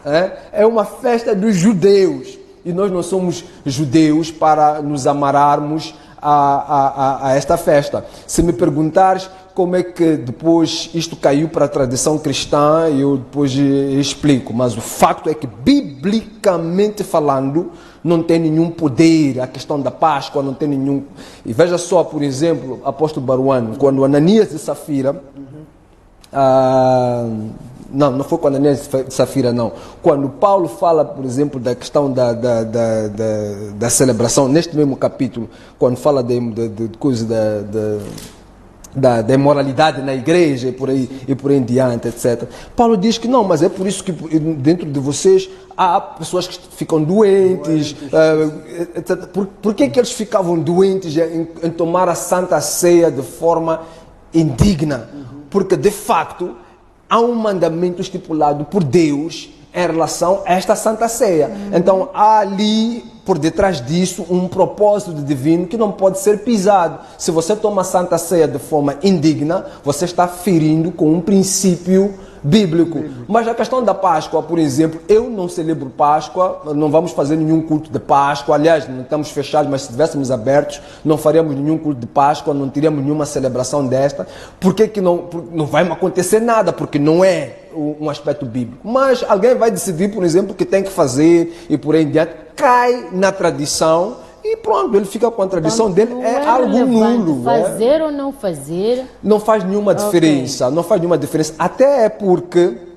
é uma festa dos judeus. E nós não somos judeus para nos amarrarmos a esta festa. Se me perguntares como é que depois isto caiu para a tradição cristã, eu depois explico, mas o facto é que, biblicamente falando, não tem nenhum poder, a questão da Páscoa não tem nenhum... E veja só, por exemplo, apóstolo Baruano, quando Ananias e Safira... não foi com Ananias e Safira, não. Quando Paulo fala, por exemplo, da questão da celebração, neste mesmo capítulo, quando fala de coisa da imoralidade na igreja e por aí em diante, etc. Paulo diz que não, mas é por isso que dentro de vocês há pessoas que ficam doentes, etc. Por que eles ficavam doentes em tomar a Santa Ceia de forma indigna? Porque, de facto, há um mandamento estipulado por Deus em relação a esta Santa Ceia. Então, há ali, por detrás disso, um propósito divino que não pode ser pisado. Se você toma a Santa Ceia de forma indigna, você está ferindo com um princípio bíblico. Mas a questão da Páscoa, por exemplo, eu não celebro Páscoa, não vamos fazer nenhum culto de Páscoa, aliás, não estamos fechados, mas se estivéssemos abertos, não faríamos nenhum culto de Páscoa, não teríamos nenhuma celebração desta. Por que não vai acontecer nada? Porque não é um aspecto bíblico. Mas alguém vai decidir, por exemplo, que tem que fazer e por aí em diante, cai na tradição e pronto, ele fica com a tradição dele, é algo nulo. Fazer ou não fazer? Não faz nenhuma diferença, não faz nenhuma diferença, até é porque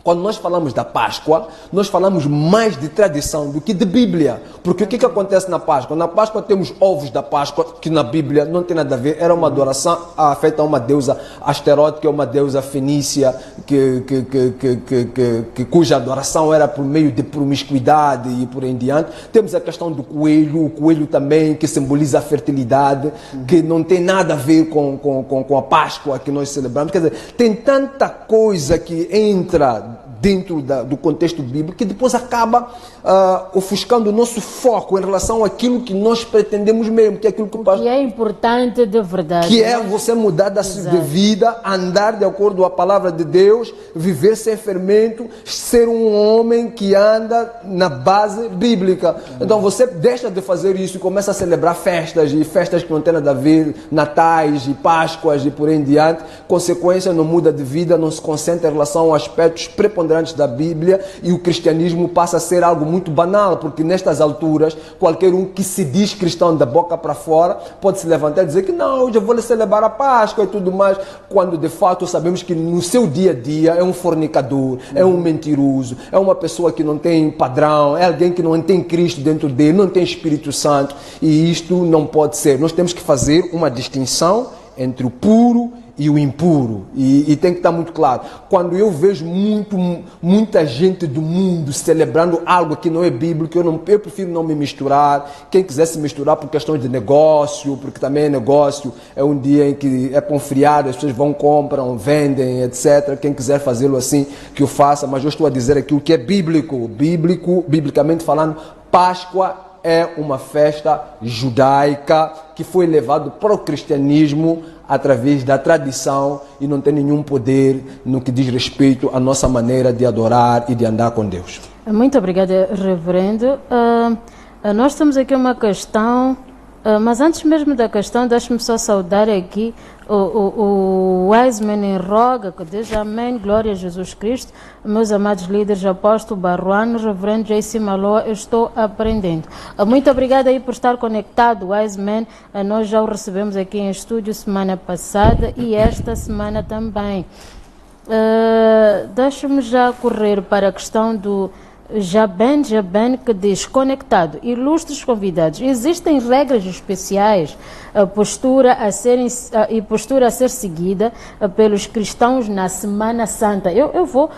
quando nós falamos da Páscoa, nós falamos mais de tradição do que de Bíblia. Porque o que acontece na Páscoa? Na Páscoa temos ovos da Páscoa, que na Bíblia não tem nada a ver, era uma adoração feita a uma deusa Asterote, que é uma deusa fenícia, cuja adoração era por meio de promiscuidade e por aí em diante. Temos a questão do coelho, o coelho também, que simboliza a fertilidade, que não tem nada a ver com a Páscoa que nós celebramos. Quer dizer, tem tanta coisa que entra dentro do contexto bíblico, que depois acaba ofuscando o nosso foco em relação àquilo que nós pretendemos mesmo, que é aquilo que o pastor... Que é importante de verdade. Que é você mudar de vida, andar de acordo com a palavra de Deus, viver sem fermento, ser um homem que anda na base bíblica. Então você deixa de fazer isso e começa a celebrar festas, e festas que não tem nada a ver, natais e páscoas e por aí em diante. Consequência, não muda de vida, não se concentra em relação a aspectos preponderantes da Bíblia, e o cristianismo passa a ser algo muito banal, porque nestas alturas, qualquer um que se diz cristão da boca para fora, pode se levantar e dizer que não, hoje eu vou celebrar a Páscoa e tudo mais, quando de fato sabemos que no seu dia a dia é um fornicador, é um mentiroso, é uma pessoa que não tem padrão, é alguém que não tem Cristo dentro dele, não tem Espírito Santo, e isto não pode ser. Nós temos que fazer uma distinção entre o puro e o impuro, e tem que estar muito claro. Quando eu vejo muita gente do mundo celebrando algo que não é bíblico, eu prefiro não me misturar. Quem quiser se misturar por questões de negócio, porque também é negócio, é um dia em que é pão friado, as pessoas vão, compram, vendem, etc. Quem quiser fazê-lo assim, que o faça, mas eu estou a dizer aqui o que é bíblico. Biblicamente falando, Páscoa é uma festa judaica que foi levado para o cristianismo através da tradição e não tem nenhum poder no que diz respeito à nossa maneira de adorar e de andar com Deus. Muito obrigada, reverendo. Nós temos aqui uma questão, mas antes mesmo da questão, deixe-me só saudar aqui o Wise Man em Roga, que diz amém, glória a Jesus Cristo. Meus amados líderes, apóstolo Barruano, reverendo JC Maloa, eu estou aprendendo. Muito obrigada aí por estar conectado, Wise Man. Nós já o recebemos aqui em estúdio semana passada e esta semana também. Deixa-me já correr para a questão do Jaben, que diz conectado, ilustres convidados, existem regras especiais, postura a ser seguida pelos cristãos na Semana Santa. Eu vou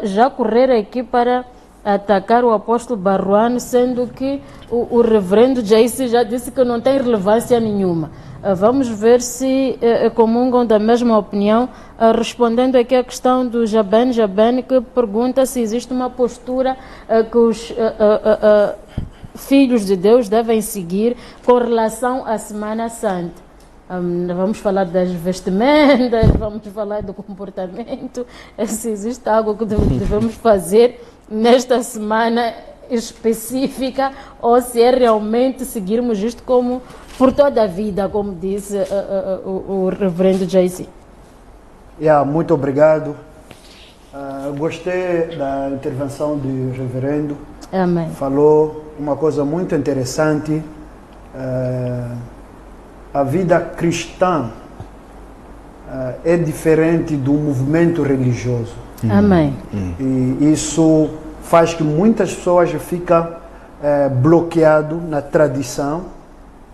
já correr aqui para atacar o apóstolo Barruano, sendo que o reverendo Jace já disse que não tem relevância nenhuma. Vamos ver se comungam da mesma opinião, respondendo aqui à questão do Jaben, que pergunta se existe uma postura que os filhos de Deus devem seguir com relação à Semana Santa. Vamos falar das vestimentas, vamos falar do comportamento, se existe algo que devemos fazer nesta semana específica ou se é realmente seguirmos isto como por toda a vida, como disse o reverendo JC. Muito obrigado. Gostei da intervenção do reverendo. Amém. Falou uma coisa muito interessante. A vida cristã é diferente do movimento religioso. Amém. E isso faz que muitas pessoas fiquem bloqueadas na tradição,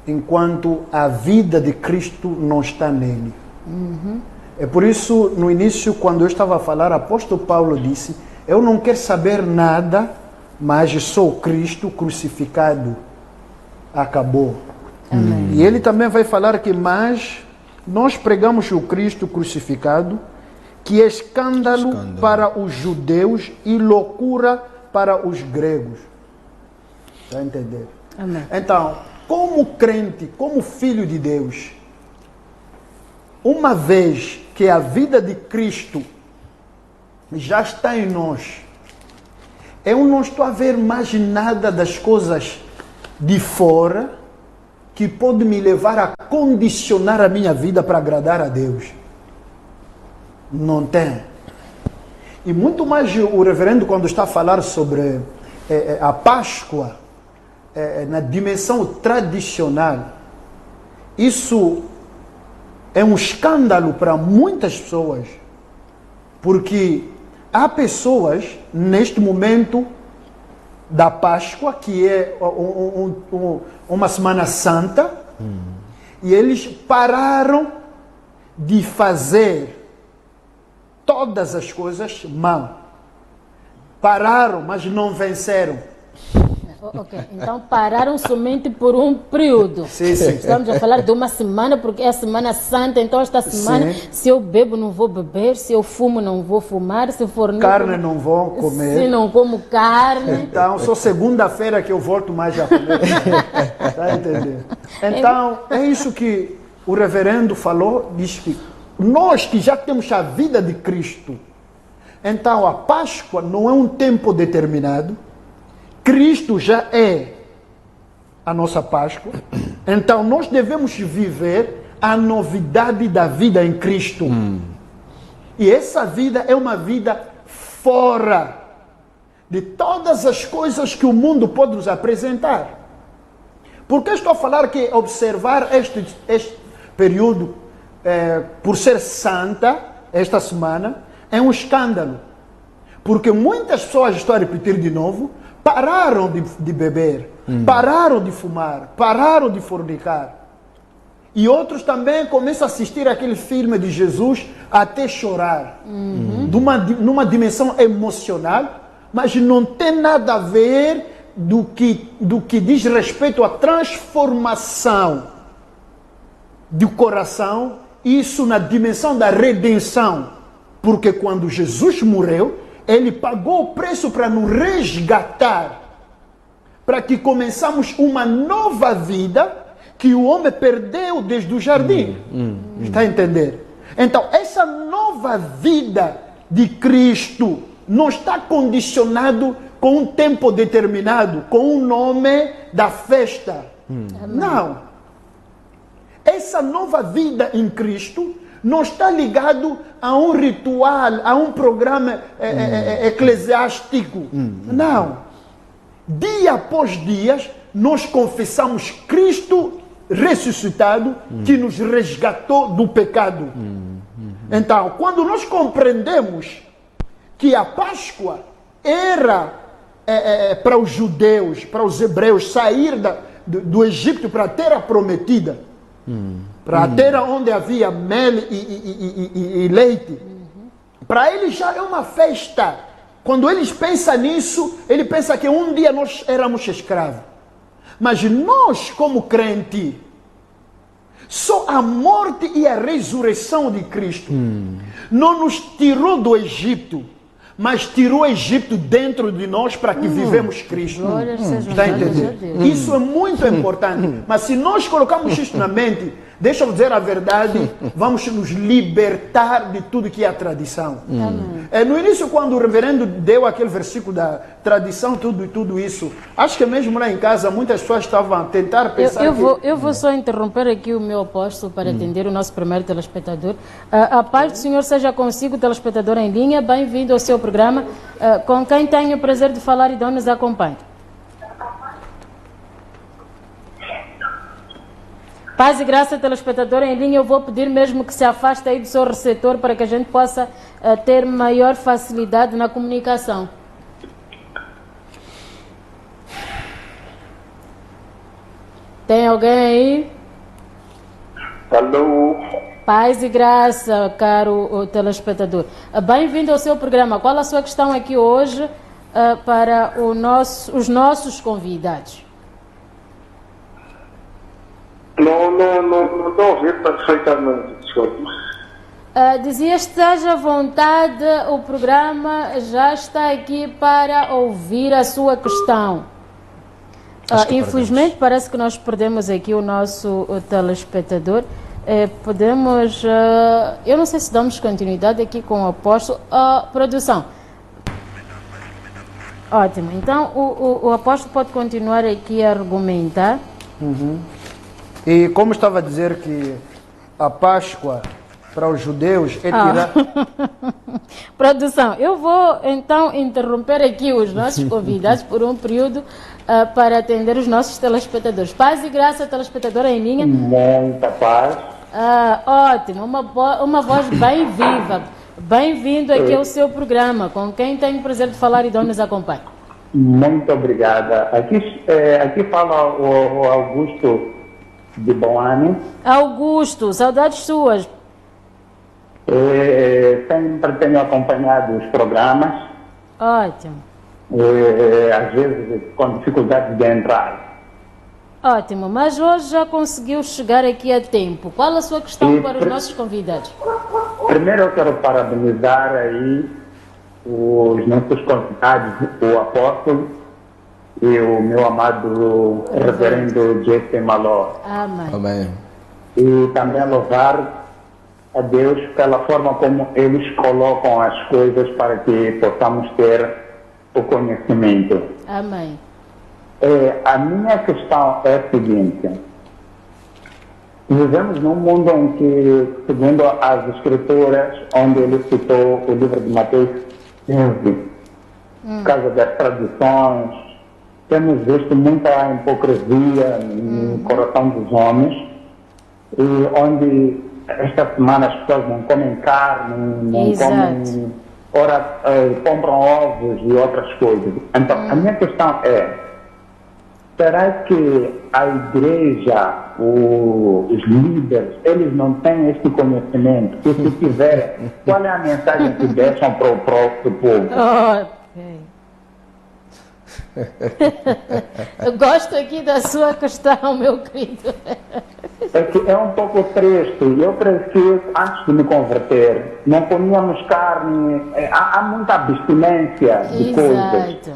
enquanto a vida de Cristo não está nele. É por isso, no início, quando eu estava a falar, o apóstolo Paulo disse: eu não quero saber nada, mas sou Cristo crucificado. Acabou. Amém. E ele também vai falar que, mas nós pregamos o Cristo crucificado, que é escândalo para os judeus e loucura para os gregos. Está a entender? Amém. Então, como crente, como filho de Deus, uma vez que a vida de Cristo já está em nós, eu não estou a ver mais nada das coisas de fora que pode me levar a condicionar a minha vida para agradar a Deus. Não tem. E muito mais o reverendo, quando está a falar sobre a Páscoa, na dimensão tradicional, isso é um escândalo para muitas pessoas, porque há pessoas neste momento da Páscoa, que é uma Semana Santa, e eles pararam de fazer todas as coisas mal. Pararam, mas não venceram. Ok, então pararam somente por um período. Sim, sim. Estamos a falar de uma semana, porque é a Semana Santa, então esta semana, Sim. se eu bebo não vou beber, se eu fumo não vou fumar, se for Carne não vou comer. Se não como carne. Então, só segunda-feira que eu volto mais a comer. Está entendendo? Então, é isso que o reverendo falou, diz que nós que já temos a vida de Cristo, então a Páscoa não é um tempo determinado, Cristo já é a nossa Páscoa, então nós devemos viver a novidade da vida em Cristo. E essa vida é uma vida fora de todas as coisas que o mundo pode nos apresentar. Por que estou a falar que observar este período, por ser santa, esta semana, é um escândalo? Porque muitas pessoas, estou a repetir de novo, pararam de beber, pararam de fumar, pararam de fornicar. E outros também começam a assistir aquele filme de Jesus até chorar. Numa dimensão emocional, mas não tem nada a ver do que diz respeito à transformação do coração, isso na dimensão da redenção. Porque quando Jesus morreu, ele pagou o preço para nos resgatar, para que começamos uma nova vida que o homem perdeu desde o jardim. Está a entender? Então, essa nova vida de Cristo não está condicionado com um tempo determinado, com o nome da festa. Não. Essa nova vida em Cristo não está ligado a um ritual, a um programa eclesiástico. Não. Dia após dia, nós confessamos Cristo ressuscitado, que nos resgatou do pecado. Então, quando nós compreendemos que a Páscoa era para os judeus, para os hebreus, sair do Egito para a terra prometida, para a terra onde havia mel e leite, para eles já é uma festa. Quando eles pensam nisso, ele pensa que um dia nós éramos escravos. Mas nós, como crente, só a morte e a ressurreição de Cristo não nos tirou do Egito, mas tirou o Egito dentro de nós para que vivemos Cristo. Está entendendo? Isso é muito importante. Mas se nós colocamos isso na mente, deixa eu dizer a verdade, vamos nos libertar de tudo que é a tradição. No início, quando o reverendo deu aquele versículo da tradição, tudo isso, acho que mesmo lá em casa, muitas pessoas estavam a tentar pensar eu vou só interromper aqui o meu apóstolo para atender o nosso primeiro telespectador. A paz do Senhor seja consigo, telespectador em linha. Bem-vindo ao seu programa. Com quem tenho o prazer de falar e de onde nos acompanha? Paz e graça, telespectador em linha. Eu vou pedir mesmo que se afaste aí do seu receptor para que a gente possa ter maior facilidade na comunicação. Tem alguém aí? Alô? Paz e graça, caro telespectador. Bem-vindo ao seu programa. Qual a sua questão aqui hoje para os nossos convidados? Não estou a ouvir perfeitamente, desculpe. Dizia, esteja à vontade, o programa já está aqui para ouvir a sua questão. Infelizmente, parece que nós perdemos aqui o nosso telespectador. Podemos... eu não sei se damos continuidade aqui com o apóstolo. Produção. Ótimo. Então, o apóstolo pode continuar aqui a argumentar. E como estava a dizer que a Páscoa para os judeus é tirar... Produção, eu vou então interromper aqui os nossos convidados por um período para atender os nossos telespectadores. Paz e graça, telespectador em linha. Muita paz. Ótimo, uma voz bem viva. Bem-vindo aqui ao seu programa. Com quem tenho o prazer de falar e de onde nos acompanha? Muito obrigada. Aqui fala o Augusto de Boane. Augusto, saudades suas. Sempre tenho acompanhado os programas. Ótimo. Às vezes com dificuldade de entrar. Ótimo, mas hoje já conseguiu chegar aqui a tempo. Qual a sua questão para os nossos convidados? Primeiro eu quero parabenizar aí os nossos convidados, o apóstolo e o meu amado reverendo Jesse Maló. Amém. E também louvar a Deus pela forma como eles colocam as coisas para que possamos ter o conhecimento. Amém. A minha questão é a seguinte: vivemos num mundo em que, segundo as escrituras, onde ele citou o livro de Mateus 15, por causa das tradições, temos visto muita hipocrisia no coração dos homens, e onde esta semana as pessoas não comem carne, não comem, compram ovos e outras coisas. Então, a minha questão é: será que a igreja, os líderes, eles não têm este conhecimento? E se tiver, qual é a mensagem que deixam para o próprio povo? Eu gosto aqui da sua questão, meu querido. É um pouco triste. Eu creio que antes de me converter, não comíamos carne. Há muita abstinência de coisas.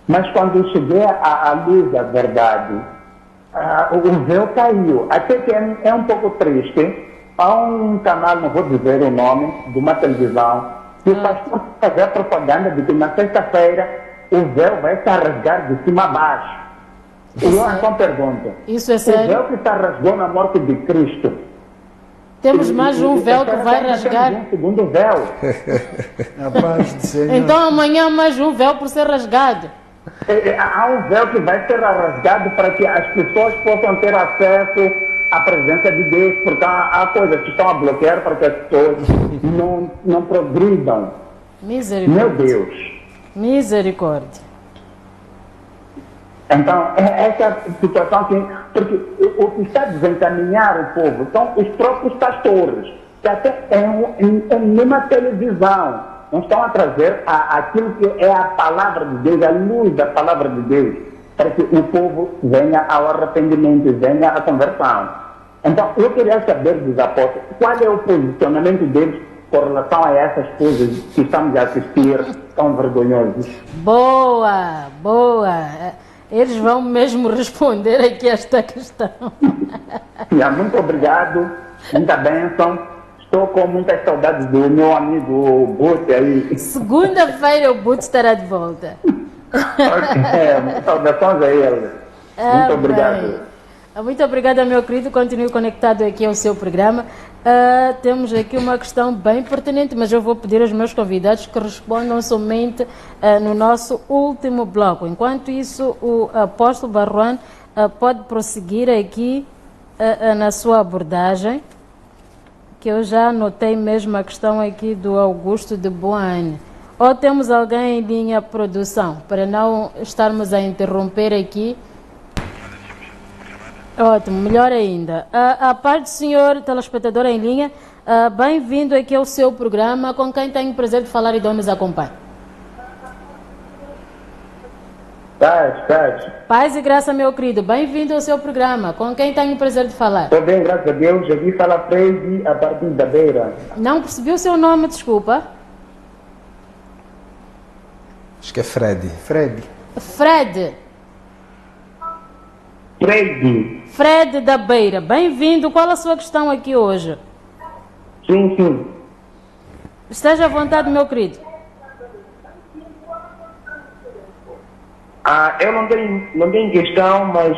Mas quando cheguei à luz da verdade, o véu caiu. Até que é um pouco triste. Há um canal, não vou dizer o nome, de uma televisão, que o pastor fazer a propaganda de que na sexta-feira o véu vai estar a rasgar de cima a baixo. E eu então pergunto, Isso é o sério? véu que está rasgou na morte de Cristo, Temos mais um véu que vai rasgar. um segundo véu. A paz do Senhor. Então amanhã mais um véu por ser rasgado. Há um véu que vai ser rasgado para que as pessoas possam ter acesso à presença de Deus, porque há coisas que estão a bloquear para que as pessoas não progridam. Misericórdia. Meu Deus. Misericórdia. Então, essa situação, porque o que está a desencaminhar o povo são os próprios pastores, que até é numa televisão, não estão a trazer aquilo que é a palavra de Deus, a luz da palavra de Deus, para que o povo venha ao arrependimento, venha à conversão. Então, eu queria saber dos apóstolos, qual é o posicionamento deles com relação a essas coisas que estamos a assistir, tão vergonhosas. Boa, boa. Eles vão mesmo responder aqui a esta questão. Muito obrigado, muita bênção. Estou com muitas saudades do meu amigo Bote aí. Segunda-feira o Bote estará de volta. Saudações a ele. Muito obrigado. Bem. Muito obrigada, meu querido. Continue conectado aqui ao seu programa. Temos aqui uma questão bem pertinente, mas eu vou pedir aos meus convidados que respondam somente no nosso último bloco. Enquanto isso, o apóstolo Barruan pode prosseguir aqui na sua abordagem, que eu já anotei mesmo a questão aqui do Augusto de Boane. Ou temos alguém em linha produção, para não estarmos a interromper aqui. Ótimo, melhor ainda. A paz do senhor telespectador em linha, bem-vindo aqui ao seu programa, com quem tenho o prazer de falar e de onde nos acompanha. Paz. Paz e graça, meu querido, bem-vindo ao seu programa, com quem tenho o prazer de falar. Estou bem, graças a Deus. Aqui fala Fred, a partir da Beira. Não percebi o seu nome, desculpa. Acho que é Fred. Fred da Beira, bem-vindo. Qual a sua questão aqui hoje? Sim. Esteja à vontade, meu querido. Eu não tenho questão, mas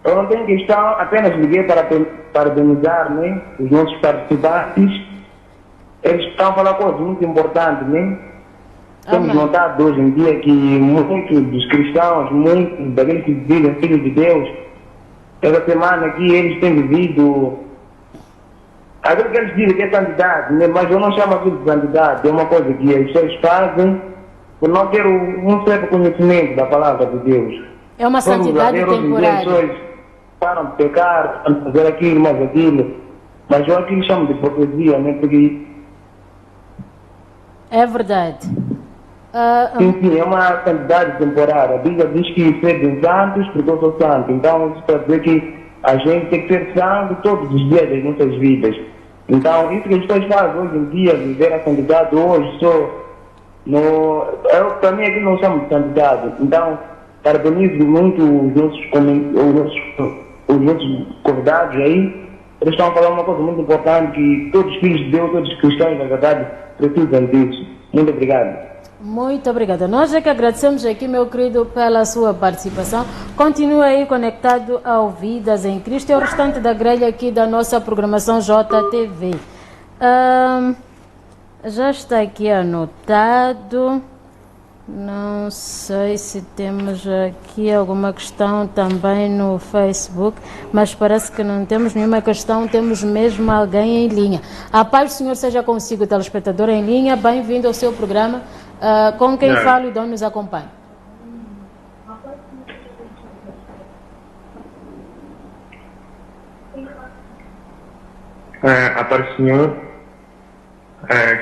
eu não tenho questão, apenas liguei para parabenizar, né, os nossos participantes. Eles estão a falar coisas muito importantes, né? Temos notado hoje em dia que muitos dos cristãos, muitos daqueles que vivem filhos de Deus, essa semana aqui eles têm vivido aquilo que eles dizem que é santidade, né? Mas eu não chamo aquilo de santidade, é uma coisa que as pessoas fazem por não ter um certo conhecimento da palavra de Deus. É uma santidade temporária. As pessoas param de pecar, param de fazer aquilo, mais aquilo, mas eu aquilo chamo de hipocrisia, né? Porque é verdade. Sim, é uma santidade temporária. A Bíblia diz que sejam santos porque eu sou santo. Então, isso para dizer que a gente tem que ser santo todos os dias das nossas vidas. Então, isso que as pessoas fazem hoje em dia, viver a santidade hoje, para mim aquilo não chamo de santidade. Então, parabenizo muito os nossos convidados aí. Eles estão falando uma coisa muito importante, que todos os filhos de Deus, todos os cristãos, na verdade, precisam disso. Muito obrigado. Muito obrigada. Nós é que agradecemos aqui, meu querido, pela sua participação. Continue aí conectado ao Vidas em Cristo e ao restante da grelha aqui da nossa programação JTV. Já está aqui anotado. Não sei se temos aqui alguma questão também no Facebook, mas parece que não temos nenhuma questão, temos mesmo alguém em linha. A paz do Senhor seja consigo, telespectador em linha. Bem-vindo ao seu programa. Com quem falo e de onde nos acompanha? A paz do Senhor,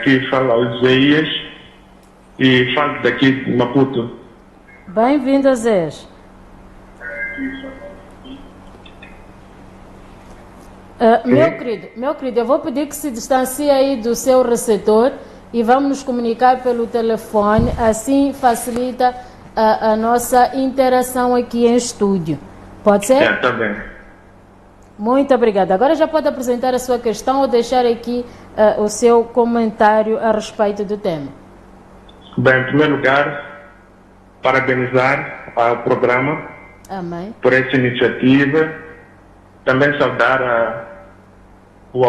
que fala o Isaías e falo daqui de Maputo. Bem-vindo, Zés. Meu querido, eu vou pedir que se distancie aí do seu receptor e vamos nos comunicar pelo telefone, assim facilita a nossa interação aqui em estúdio. Pode ser? Tá bem. Muito obrigada. Agora já pode apresentar a sua questão ou deixar aqui o seu comentário a respeito do tema. Bem, em primeiro lugar, parabenizar ao programa Amém. por essa iniciativa. Também saudar o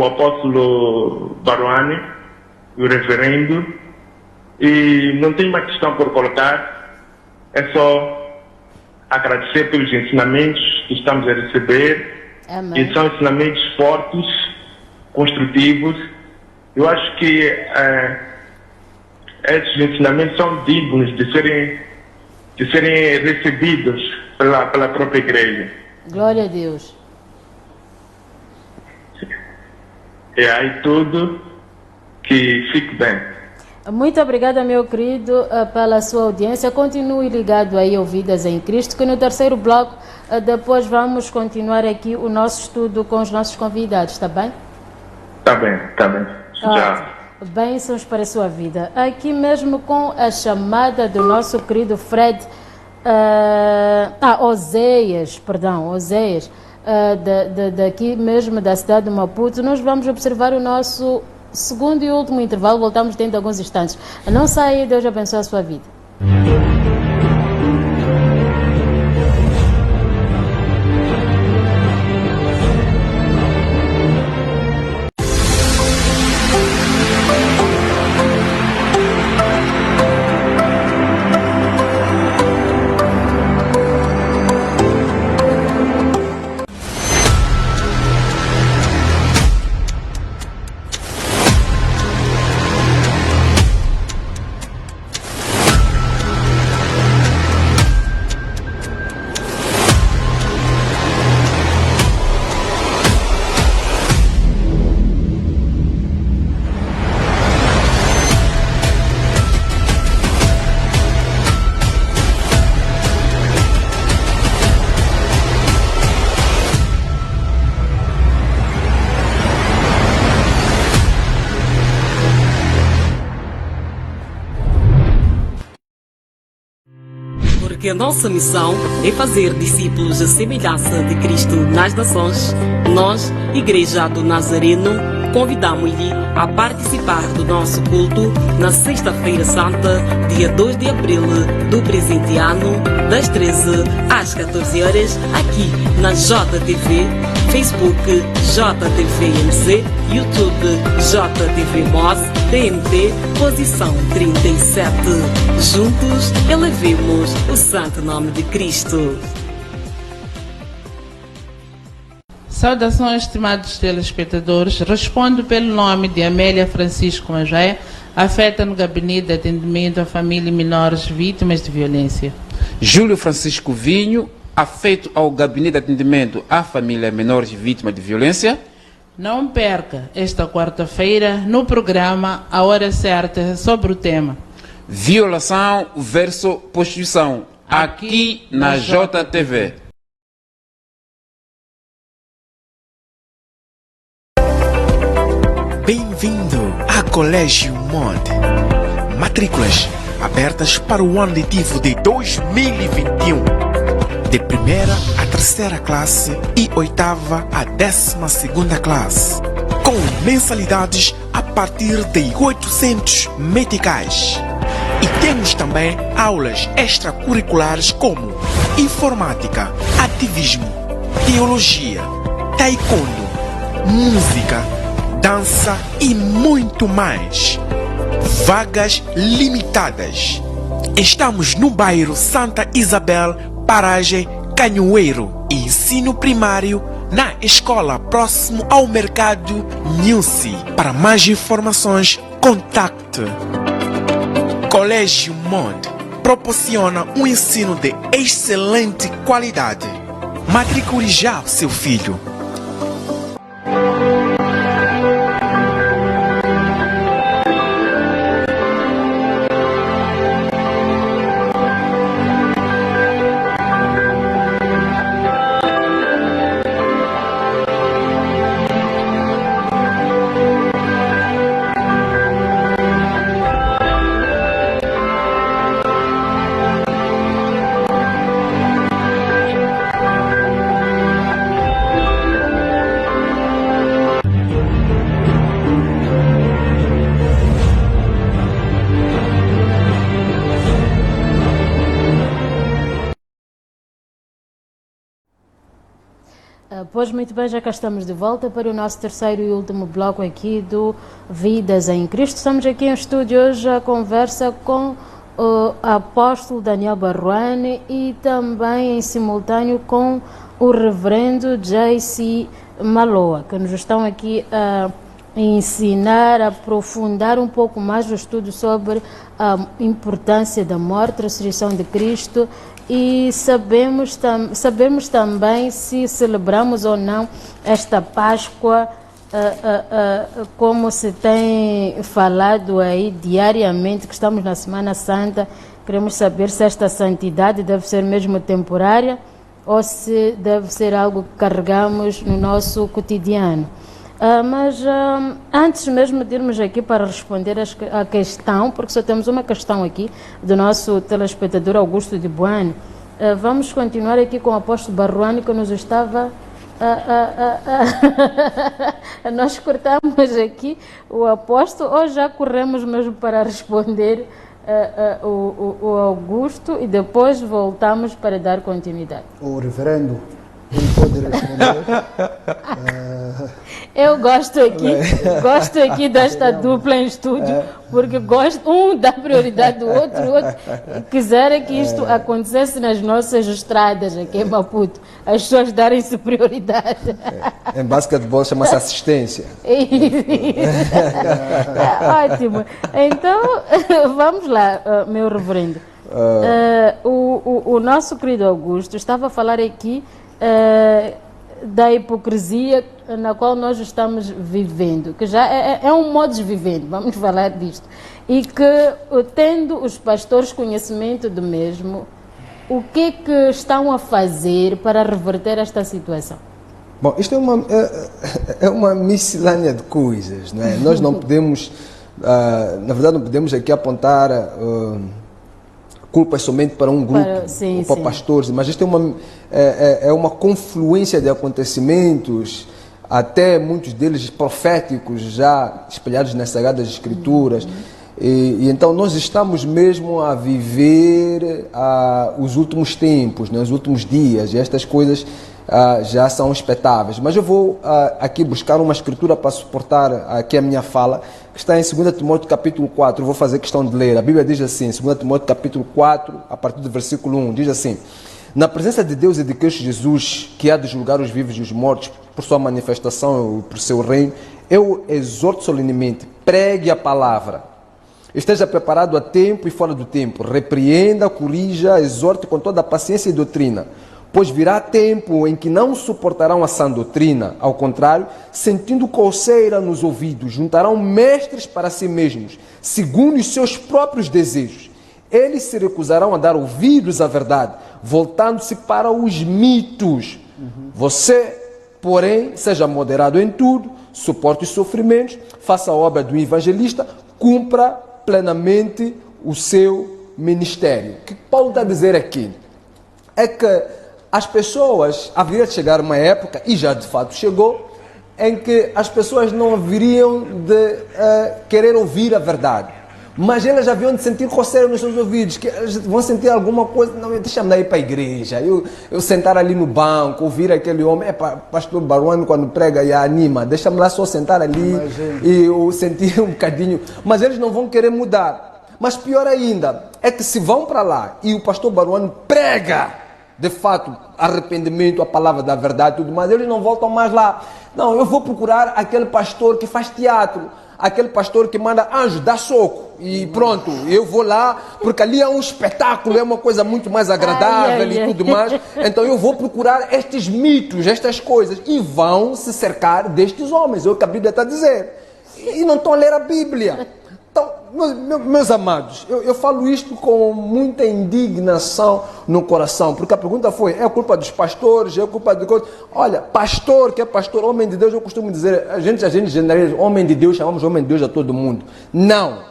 apóstolo Baruani, o reverendo. E não tem uma questão por colocar, é só agradecer pelos ensinamentos que estamos a receber. Amém. E são ensinamentos fortes, construtivos. Eu acho que esses ensinamentos são dignos de serem recebidos pela própria igreja. Glória a Deus. É aí tudo, que fique bem. Muito obrigada, meu querido, pela sua audiência. Continue ligado aí ao Vidas em Cristo, que no terceiro bloco, depois vamos continuar aqui o nosso estudo com os nossos convidados, está bem? Tá bem. Já. Bênçãos para a sua vida. Aqui mesmo com a chamada do nosso querido Fred, Oséias, daqui mesmo da cidade de Maputo, nós vamos observar o nosso segundo e último intervalo. Voltamos dentro de alguns instantes. Não saia, Deus abençoe a sua vida. Porque a nossa missão é fazer discípulos à semelhança de Cristo nas nações. Nós, Igreja do Nazareno, convidamos-lhe a participar do nosso culto na Sexta-feira Santa, dia 2 de abril do presente ano, das 13 às 14 horas, aqui na JTV, Facebook JTVMC, YouTube JTV MOS, TNT, posição 37. Juntos elevemos o santo nome de Cristo. Saudações, estimados telespectadores. Respondo pelo nome de Amélia Francisco Majé, afeta no gabinete de atendimento à família e menores vítimas de violência. Júlio Francisco Vinho, afeto ao gabinete de atendimento à família menores vítimas de violência. Não perca esta quarta-feira no programa A Hora Certa sobre o tema Violação versus prostituição, aqui na JTV. Bem-vindo a Colégio Monde. Matrículas abertas para o ano letivo de 2021. De primeira a terceira classe e oitava a 12ª classe. Com mensalidades a partir de 800 meticais. E temos também aulas extracurriculares como informática, ativismo, teologia, taekwondo, música, dança e muito mais. Vagas limitadas. Estamos no bairro Santa Isabel, paragem Canhoeiro, e ensino primário na escola próximo ao mercado Nilce. Para mais informações, contacte. Colégio Monde proporciona um ensino de excelente qualidade. Matricule já o seu filho. Pois muito bem, já cá estamos de volta para o nosso terceiro e último bloco aqui do Vidas em Cristo. Estamos aqui em estúdio hoje a conversa com o apóstolo Daniel Baruane e também em simultâneo com o reverendo J.C. Maloa, que nos estão aqui a ensinar, a aprofundar um pouco mais o estudo sobre a importância da morte, ressurreição de Cristo e sabemos também se celebramos ou não esta Páscoa, como se tem falado aí diariamente, que estamos na Semana Santa. Queremos saber se esta santidade deve ser mesmo temporária ou se deve ser algo que carregamos no nosso cotidiano. Mas antes mesmo de irmos aqui para responder a questão, porque só temos uma questão aqui do nosso telespectador Augusto de Bueno, vamos continuar aqui com o apóstolo Baruane, que nos estava... Nós cortamos aqui o apóstolo ou já corremos mesmo para responder o Augusto e depois voltamos para dar continuidade? O reverendo, ele pode responder. Eu gosto aqui desta dupla em estúdio, porque um dá prioridade do outro, o outro quiser que isto acontecesse nas nossas estradas aqui em Maputo, as pessoas darem-se prioridade. Em basquetebol chama-se assistência. Ótimo. Então, vamos lá, meu reverendo. O nosso querido Augusto estava a falar aqui da hipocrisia na qual nós estamos vivendo, que já é um modo de viver, vamos falar disto, e que, tendo os pastores conhecimento do mesmo, o que estão a fazer para reverter esta situação? Bom, isto é uma miscelânea de coisas, não é? Nós não podemos, na verdade, não podemos aqui apontar culpas somente para um grupo, para pastores, mas isto é uma confluência de acontecimentos, até muitos deles proféticos, já espelhados nas Sagradas Escrituras. E então nós estamos mesmo a viver os últimos tempos, né, os últimos dias, e estas coisas já são espetáveis. Mas eu vou aqui buscar uma escritura para suportar aqui a minha fala, que está em 2 Timóteo capítulo 4, eu vou fazer questão de ler. A Bíblia diz assim, 2 Timóteo capítulo 4, a partir do versículo 1, diz assim: na presença de Deus e de Cristo Jesus, que há de julgar os vivos e os mortos por sua manifestação e por seu reino, eu exorto solenemente, pregue a palavra. Esteja preparado a tempo e fora do tempo, repreenda, corrija, exorte com toda a paciência e doutrina, pois virá tempo em que não suportarão a sã doutrina, ao contrário, sentindo coceira nos ouvidos, juntarão mestres para si mesmos, segundo os seus próprios desejos. Eles se recusarão a dar ouvidos à verdade, voltando-se para os mitos. Você, porém, seja moderado em tudo, suporte os sofrimentos, faça a obra do evangelista, cumpra plenamente o seu ministério. O que Paulo está a dizer aqui é que as pessoas, haveria de chegar uma época, e já de fato chegou, em que as pessoas não haveriam de querer ouvir a verdade, mas elas haviam de sentir coceira nos seus ouvidos, que elas vão sentir alguma coisa, não, deixa-me ir para a igreja, eu sentar ali no banco, ouvir aquele homem, pastor Baruane quando prega e anima, deixa-me lá só sentar ali e eu sentir um bocadinho, mas eles não vão querer mudar. Mas pior ainda, é que se vão para lá e o pastor Baruane prega, de fato, arrependimento, a palavra da verdade e tudo mais, eles não voltam mais lá. Não, eu vou procurar aquele pastor que faz teatro, aquele pastor que manda anjo, dá soco, e pronto, eu vou lá, porque ali é um espetáculo, é uma coisa muito mais agradável e tudo mais. Então eu vou procurar estes mitos, estas coisas, e vão se cercar destes homens, é o que a Bíblia está a dizer. E não estão a ler a Bíblia. Então, meus amados, eu falo isto com muita indignação no coração, porque a pergunta foi, é culpa dos pastores, é culpa de coisa? Olha, pastor, que é pastor, homem de Deus, eu costumo dizer, a gente generaliza, homem de Deus, chamamos homem de Deus a todo mundo. Não,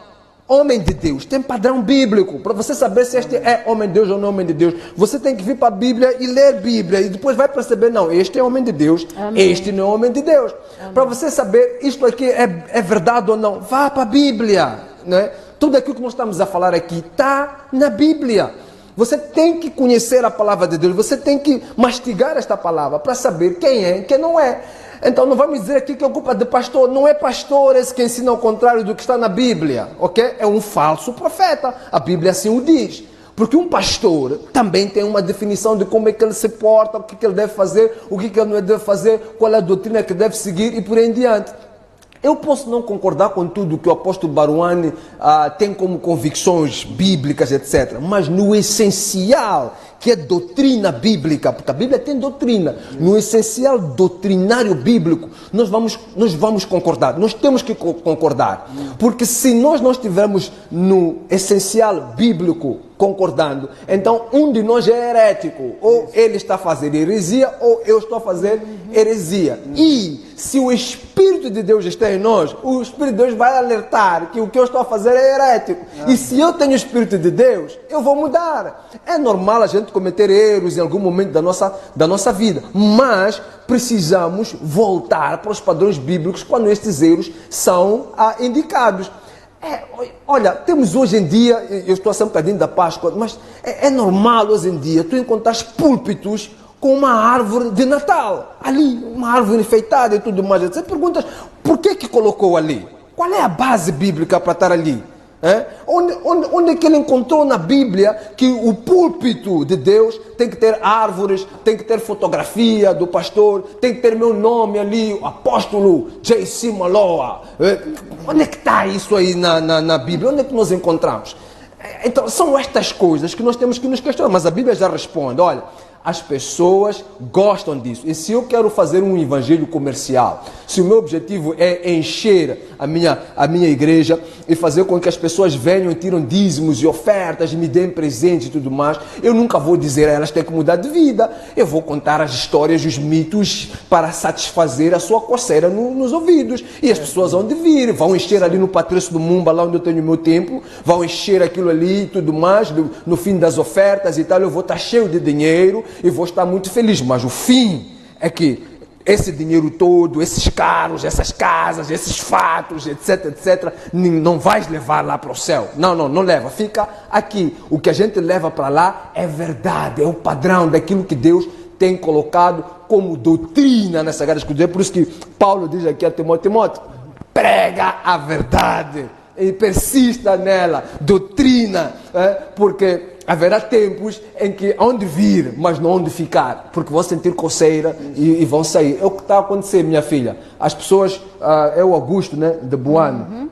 homem de Deus tem padrão bíblico, para você saber se este é homem de Deus ou não é homem de Deus, você tem que vir para a Bíblia e ler a Bíblia, e depois vai perceber, não, este é homem de Deus, este não é homem de Deus. Para você saber isto aqui é verdade ou não, vá para a Bíblia, né? Tudo aquilo que nós estamos a falar aqui está na Bíblia. Você tem que conhecer a palavra de Deus, você tem que mastigar esta palavra para saber quem é e quem não é. Então não vamos dizer aqui que é culpa de pastor. Não é pastor esse que ensina ao contrário do que está na Bíblia, ok? É um falso profeta. A Bíblia assim o diz. Porque um pastor também tem uma definição de como é que ele se porta, o que ele deve fazer, o que ele não deve fazer, qual é a doutrina que deve seguir e por aí em diante. Eu posso não concordar com tudo que o apóstolo Baruani tem como convicções bíblicas, etc. Mas no essencial, que é doutrina bíblica, porque a Bíblia tem doutrina, no essencial doutrinário bíblico, nós vamos concordar. Nós temos que concordar. Porque se nós não estivermos no essencial bíblico concordando, então um de nós é herético. Ou ele está a fazer heresia, ou eu estou a fazer heresia. E se o Espírito de Deus está em nós, o Espírito de Deus vai alertar que o que eu estou a fazer é herético. E se eu tenho o Espírito de Deus, eu vou mudar. É normal a gente cometer erros em algum momento da nossa vida, mas precisamos voltar para os padrões bíblicos quando estes erros são indicados. Olha, temos hoje em dia, eu estou a ser um bocadinho da Páscoa, mas é normal hoje em dia tu encontras púlpitos com uma árvore de Natal, ali, uma árvore enfeitada e tudo mais. Você pergunta, por que colocou ali? Qual é a base bíblica para estar ali? Onde é que ele encontrou na Bíblia que o púlpito de Deus tem que ter árvores, tem que ter fotografia do pastor, tem que ter meu nome ali, o apóstolo J.C. Maloa? Onde é que está isso aí na Bíblia? Onde é que nós encontramos? Então são estas coisas que nós temos que nos questionar, mas a Bíblia já responde, olha, as pessoas gostam disso. E se eu quero fazer um evangelho comercial, se o meu objetivo é encher a minha igreja e fazer com que as pessoas venham e tiram dízimos e ofertas e me deem presentes e tudo mais, eu nunca vou dizer a elas que têm que mudar de vida. Eu vou contar as histórias, os mitos para satisfazer a sua coceira nos ouvidos. E as pessoas vão de vir, vão encher ali no Patrício do Mumba, lá onde eu tenho o meu templo, vão encher aquilo ali e tudo mais, no fim das ofertas e tal, eu vou estar cheio de dinheiro e vou estar muito feliz, mas o fim é que esse dinheiro todo, esses carros, essas casas, esses fatos, etc, não vais levar lá para o céu. Não leva, fica aqui. O que a gente leva para lá é verdade, é o padrão daquilo que Deus tem colocado como doutrina nessa Sagrada Escritura. É por isso que Paulo diz aqui a Timóteo, prega a verdade e persista nela, doutrina, porque haverá tempos em que hão de vir, mas não hão de ficar, porque vão sentir coceira e vão sair. É o que está a acontecer, minha filha. As pessoas, é o Augusto, né, de Buano.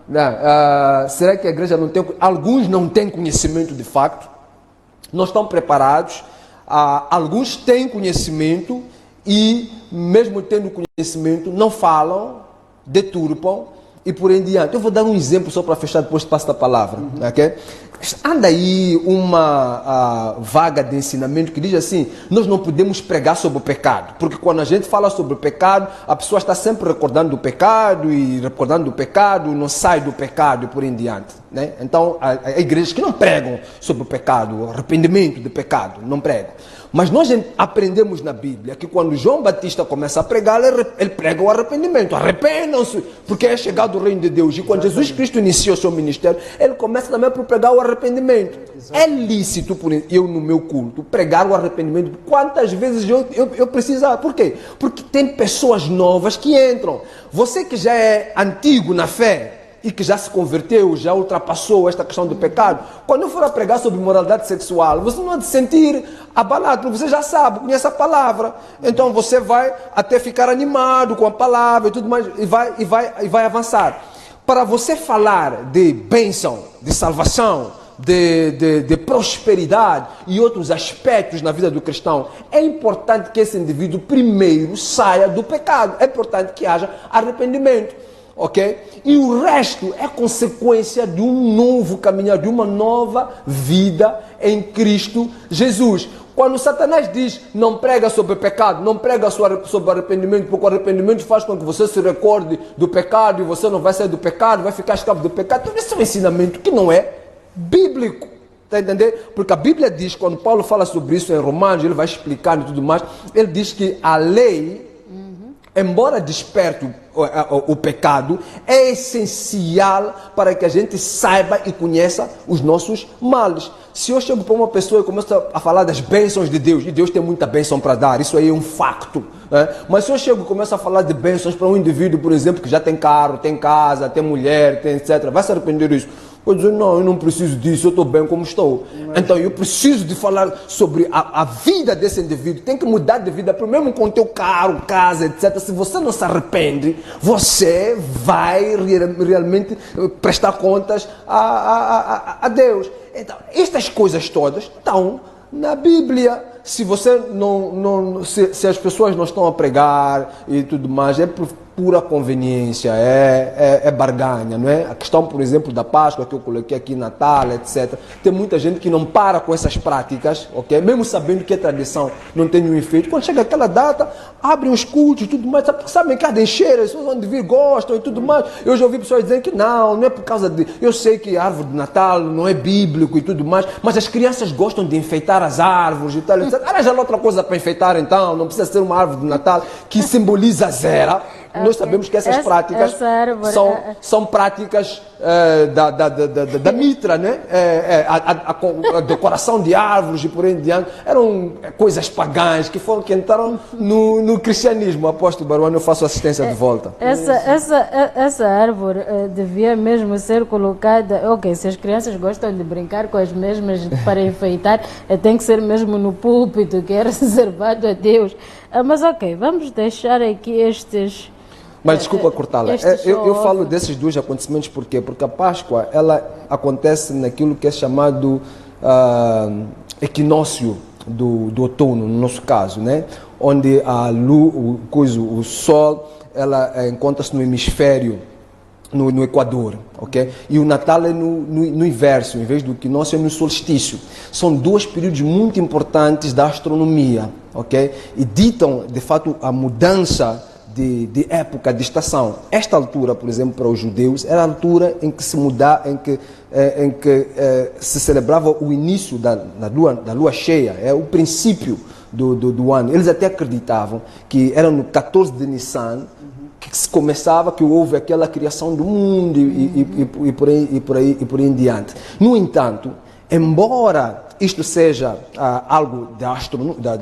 Será que a igreja não tem... Alguns não têm conhecimento de facto, não estão preparados. Alguns têm conhecimento e, mesmo tendo conhecimento, não falam, deturpam e por aí em diante. Eu vou dar um exemplo só para fechar, depois passo a palavra. Okay? Anda aí uma vaga de ensinamento que diz assim, nós não podemos pregar sobre o pecado, porque quando a gente fala sobre o pecado, a pessoa está sempre recordando do pecado e não sai do pecado e por aí em diante. Né? Então, há igrejas que não pregam sobre o pecado, o arrependimento do pecado, não pregam. Mas nós aprendemos na Bíblia que quando João Batista começa a pregar, ele prega o arrependimento. Arrependam-se, porque é chegado o reino de Deus. E quando Jesus Cristo inicia o seu ministério, ele começa também por pregar o arrependimento. É lícito, eu no meu culto, pregar o arrependimento. Quantas vezes eu precisar? Por quê? Porque tem pessoas novas que entram. Você que já é antigo na fé, e que já se converteu, já ultrapassou esta questão do pecado, quando eu for a pregar sobre moralidade sexual, você não há de sentir abalado, porque você já sabe, conhece a palavra. Então você vai até ficar animado com a palavra e tudo mais, e vai avançar. Para você falar de bênção, de salvação, de prosperidade e outros aspectos na vida do cristão, é importante que esse indivíduo primeiro saia do pecado. É importante que haja arrependimento. Ok? E o resto é consequência de um novo caminhar, de uma nova vida em Cristo Jesus. Quando Satanás diz, não prega sobre pecado, não prega sobre arrependimento, porque o arrependimento faz com que você se recorde do pecado e você não vai sair do pecado, vai ficar escravo do pecado. Então esse é um ensinamento que não é bíblico. Está entendendo? Porque a Bíblia diz, quando Paulo fala sobre isso em Romanos, ele vai explicando e tudo mais, ele diz que a lei, embora desperte o pecado, é essencial para que a gente saiba e conheça os nossos males. Se eu chego para uma pessoa e começo a falar das bênçãos de Deus, e Deus tem muita bênção para dar, isso aí é um facto. Né? Mas se eu chego e começo a falar de bênçãos para um indivíduo, por exemplo, que já tem carro, tem casa, tem mulher, tem etc., vai se arrepender disso. Vou dizer, não, eu não preciso disso, eu estou bem como estou. Então eu preciso de falar sobre a vida desse indivíduo. Tem que mudar de vida, mesmo com o teu carro, casa, etc. Se você não se arrepende, você vai realmente prestar contas a Deus. Então, estas coisas todas estão na Bíblia. Se você se as pessoas não estão a pregar e tudo mais, é por pura conveniência, é barganha, não é? A questão, por exemplo, da Páscoa que eu coloquei aqui, Natal, etc. Tem muita gente que não para com essas práticas, ok? Mesmo sabendo que a tradição não tem nenhum efeito. Quando chega aquela data, abrem os cultos e tudo mais, sabem que há de encher, as pessoas vão vir, gostam e tudo mais. Eu já ouvi pessoas dizendo que não é por causa de... Eu sei que a árvore de Natal não é bíblico e tudo mais, mas as crianças gostam de enfeitar as árvores e tal, etc. Arranja outra coisa para enfeitar então, não precisa ser uma árvore de Natal que simboliza a zera. Nós sabemos que essas práticas são práticas da mitra, né? A decoração de árvores e por aí em diante. Eram coisas pagãs que entraram no cristianismo. Apóstolo Baruano, eu faço assistência de volta. Essa árvore devia mesmo ser colocada... Ok, se as crianças gostam de brincar com as mesmas para enfeitar, tem que ser mesmo no púlpito, que é reservado a Deus. Mas ok, vamos deixar aqui estes... Mas desculpa cortá-la. Eu falo desses dois acontecimentos por quê? Porque a Páscoa ela acontece naquilo que é chamado equinócio do outono, no nosso caso, né? Onde o Sol ela encontra-se no hemisfério, no Equador, ok? E o Natal é no inverso, em vez do equinócio é no solstício. São dois períodos muito importantes da astronomia, ok? E ditam, de fato, a mudança de época, de estação. Esta altura, por exemplo, para os judeus, era a altura em que se celebrava o início da lua cheia, é o princípio do ano. Eles até acreditavam que era no 14 de Nissan que se começava, que houve aquela criação do mundo e por aí em diante. No entanto, embora isto seja algo da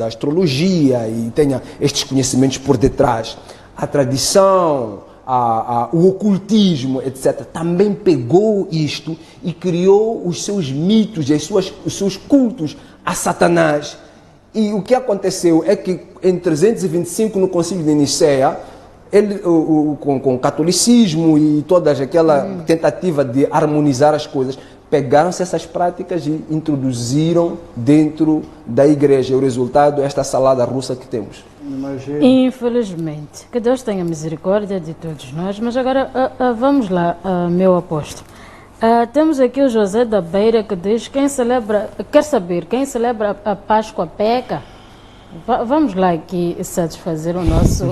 astrologia e tenha estes conhecimentos por detrás, a tradição, o ocultismo, etc., também pegou isto e criou os seus mitos, os seus cultos a Satanás. E o que aconteceu é que em 325, no Concílio de Nicéia, com o catolicismo e toda aquela tentativa de harmonizar as coisas, pegaram-se essas práticas e introduziram dentro da igreja. O resultado é esta salada russa que temos. Imagina. Infelizmente. Que Deus tenha misericórdia de todos nós. Mas agora, vamos lá, meu apóstolo. Temos aqui o José da Beira que diz, quer saber, quem celebra a Páscoa peca? Vamos lá aqui satisfazer o nosso...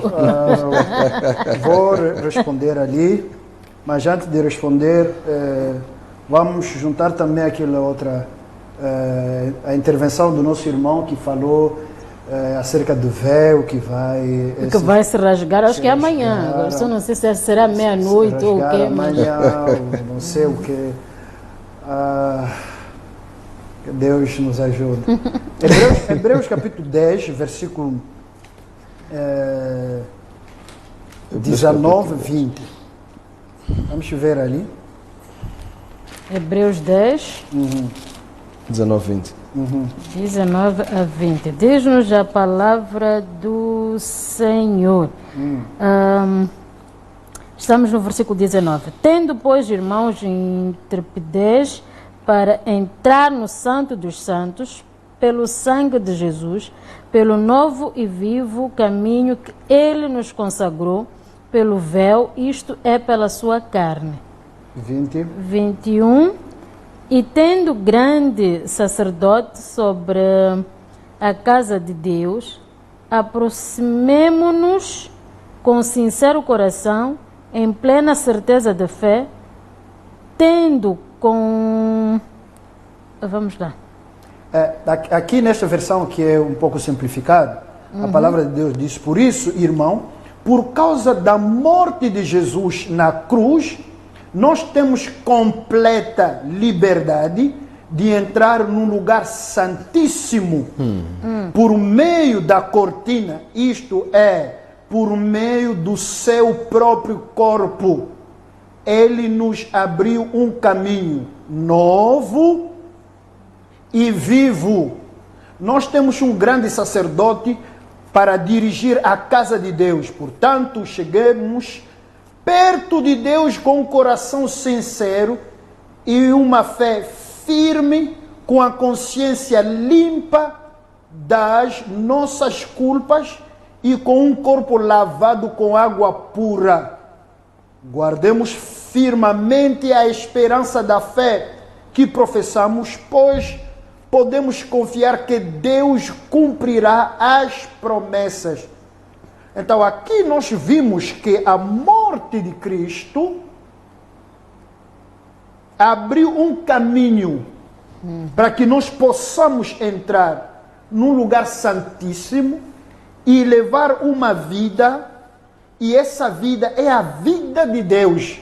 Vou responder ali, mas antes de responder... vamos juntar também aquela outra, a intervenção do nosso irmão que falou acerca do véu que vai se rasgar, acho que é amanhã, agora só não sei se será meia-noite ou o quê. Amanhã, não sei o quê. Que Deus nos ajude. Hebreus capítulo 10, versículo 19, 20. Vamos ver ali. Hebreus 10, 19, 20. 19 a 20. Diz-nos a palavra do Senhor. Estamos no versículo 19. Tendo, pois, irmãos, intrepidez para entrar no Santo dos Santos, pelo sangue de Jesus, pelo novo e vivo caminho que Ele nos consagrou, pelo véu, isto é, pela sua carne. 21. E tendo grande sacerdote sobre a casa de Deus, aproximemo-nos com sincero coração, em plena certeza de fé, tendo com... Vamos lá. Aqui nesta versão que é um pouco simplificada, a palavra de Deus diz, por isso, irmão, por causa da morte de Jesus na cruz, nós temos completa liberdade de entrar num lugar santíssimo por meio da cortina, isto é, por meio do seu próprio corpo. Ele nos abriu um caminho novo e vivo. Nós temos um grande sacerdote para dirigir a casa de Deus. Portanto, cheguemos perto de Deus com um coração sincero e uma fé firme, com a consciência limpa das nossas culpas e com um corpo lavado com água pura. Guardemos firmemente a esperança da fé que professamos, pois podemos confiar que Deus cumprirá as promessas. Então aqui nós vimos que a morte de Cristo abriu um caminho para que nós possamos entrar num lugar santíssimo e levar uma vida, e essa vida é a vida de Deus.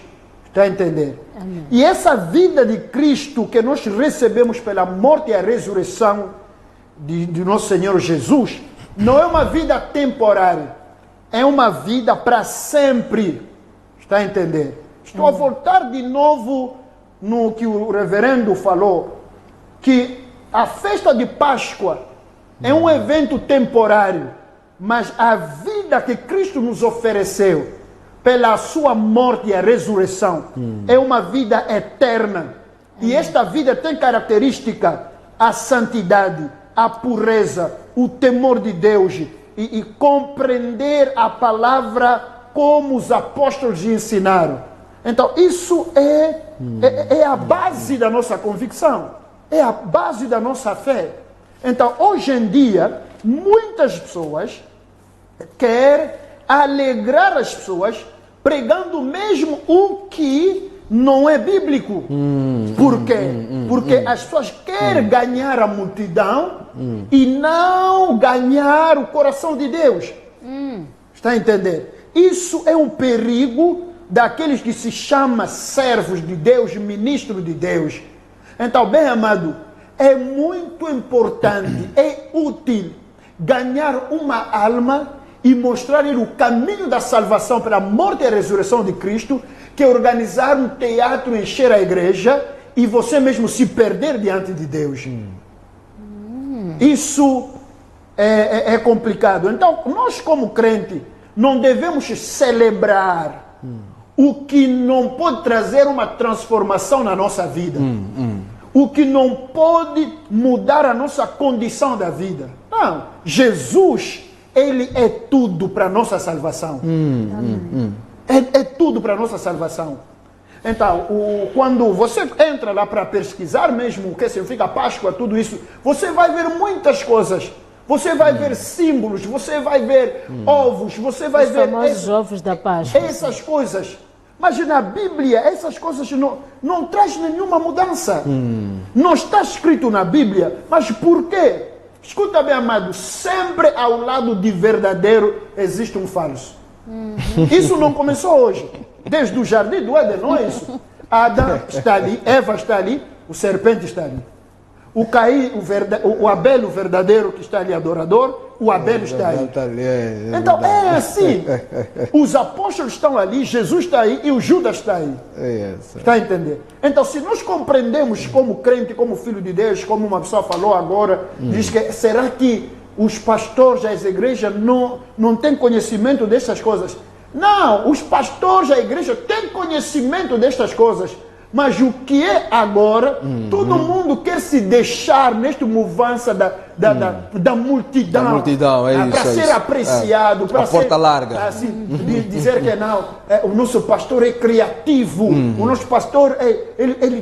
Está a entender? Amém. E essa vida de Cristo que nós recebemos pela morte e a ressurreição de nosso Senhor Jesus, não é uma vida temporária, é uma vida para sempre. Está a entender? Estou a voltar de novo no que o reverendo falou, que a festa de Páscoa é um evento temporário, mas a vida que Cristo nos ofereceu pela sua morte e a ressurreição é uma vida eterna. E esta vida tem característica: a santidade, a pureza, o temor de Deus e compreender a palavra como os apóstolos ensinaram. Então isso é a base da nossa convicção, é a base da nossa fé. Então hoje em dia muitas pessoas querem alegrar as pessoas pregando mesmo o que não é bíblico. Por quê? Porque as pessoas querem ganhar a multidão e não ganhar o coração de Deus. Está a entender? Isso é um perigo daqueles que se chamam servos de Deus, ministros de Deus. Então, bem amado, é muito importante, é útil ganhar uma alma e mostrar-lhe o caminho da salvação pela morte e a ressurreição de Cristo, que é organizar um teatro, encher a igreja e você mesmo se perder diante de Deus. Isso é complicado. Então, nós como crente, não devemos celebrar o que não pode trazer uma transformação na nossa vida. O que não pode mudar a nossa condição da vida. Não, Jesus, Ele é tudo para a nossa salvação. É tudo para a nossa salvação. Então, quando você entra lá para pesquisar mesmo o que significa Páscoa, tudo isso, você vai ver muitas coisas. Você vai ver símbolos, você vai ver ovos, você vai ver... Os famosos ovos da Páscoa. Essas coisas. Mas na Bíblia, essas coisas não trazem nenhuma mudança. Não está escrito na Bíblia, mas por quê? Escuta bem, amado, sempre ao lado de verdadeiro existe um falso. Isso não começou hoje. Desde o jardim do Éden, não é isso? Adão está ali, Eva está ali, o serpente está ali. O Caim, o Abel, o verdadeiro que está ali adorador, o Abel está aí. Então é assim. Os apóstolos estão ali, Jesus está aí e o Judas está aí. Está a entender? Então, se nós compreendemos como crente, como filho de Deus, como uma pessoa falou agora, diz que será que os pastores das igrejas não têm conhecimento dessas coisas? Não, os pastores da igreja têm conhecimento destas coisas. Mas o que é agora, todo mundo quer se deixar nesta mudança da multidão. Da multidão, é isso. Para ser apreciado. Para ser, porta larga. Assim, dizer que não, o nosso pastor é criativo, o nosso pastor ele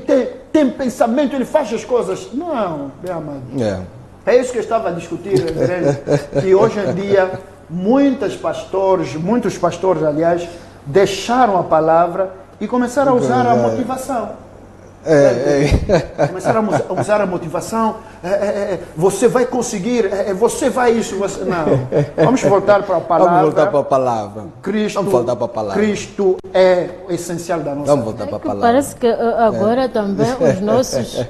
tem pensamento, ele faz as coisas. Não, bem amado. É isso que eu estava a discutir, que hoje em dia muitos pastores, aliás, deixaram a palavra e começaram a usar a motivação. Começaram a usar a motivação. Você vai conseguir, você vai isso. Não. Vamos voltar para a palavra. Vamos voltar para a palavra. Vamos voltar para a palavra. Cristo é o essencial da nossa vida. Vamos voltar para a palavra. Parece que agora também os nossos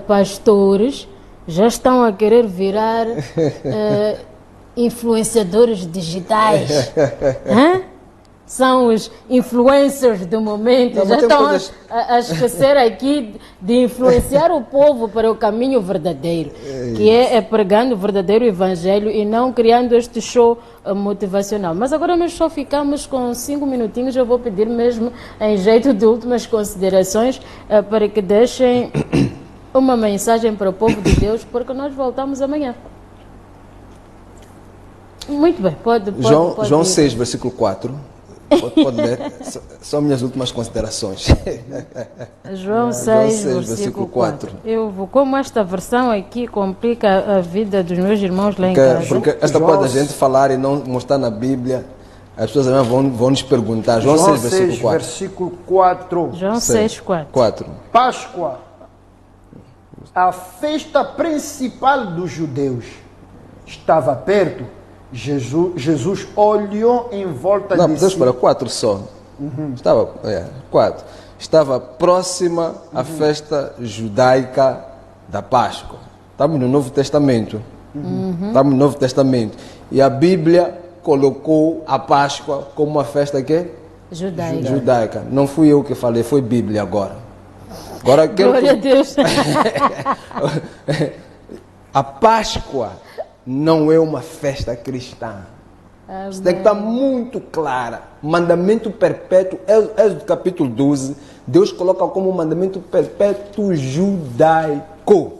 pastores já estão a querer virar influenciadores digitais. São os influencers do momento. Já estão a esquecer aqui de influenciar o povo para o caminho verdadeiro, que é pregando o verdadeiro evangelho e não criando este show motivacional. Mas agora nós só ficamos com 5 minutinhos. Eu vou pedir mesmo, em jeito de últimas considerações, para que deixem uma mensagem para o povo de Deus, porque nós voltamos amanhã. Muito bem, pode João ir. 6, versículo 4. Pode ler. São minhas últimas considerações. João 6, versículo 4. Como esta versão aqui complica a vida dos meus irmãos lá em casa. Porque esta parte da gente falar e não mostrar na Bíblia, as pessoas vão nos perguntar. João 6, versículo 4. Versículo 4. João 6, 4. Páscoa, a festa principal dos judeus, estava perto. Jesus olhou em volta de si. Não, precisamos para 4 só. Estava, 4. Estava próxima à festa judaica da Páscoa. Estamos no Novo Testamento. Estamos no Novo Testamento. E a Bíblia colocou a Páscoa como uma festa que? Judaica. Não fui eu que falei, foi Bíblia agora. Glória a Deus. A Páscoa não é uma festa cristã. Isso tem que estar muito clara. Mandamento perpétuo, Êxodo capítulo 12, Deus coloca como mandamento perpétuo judaico.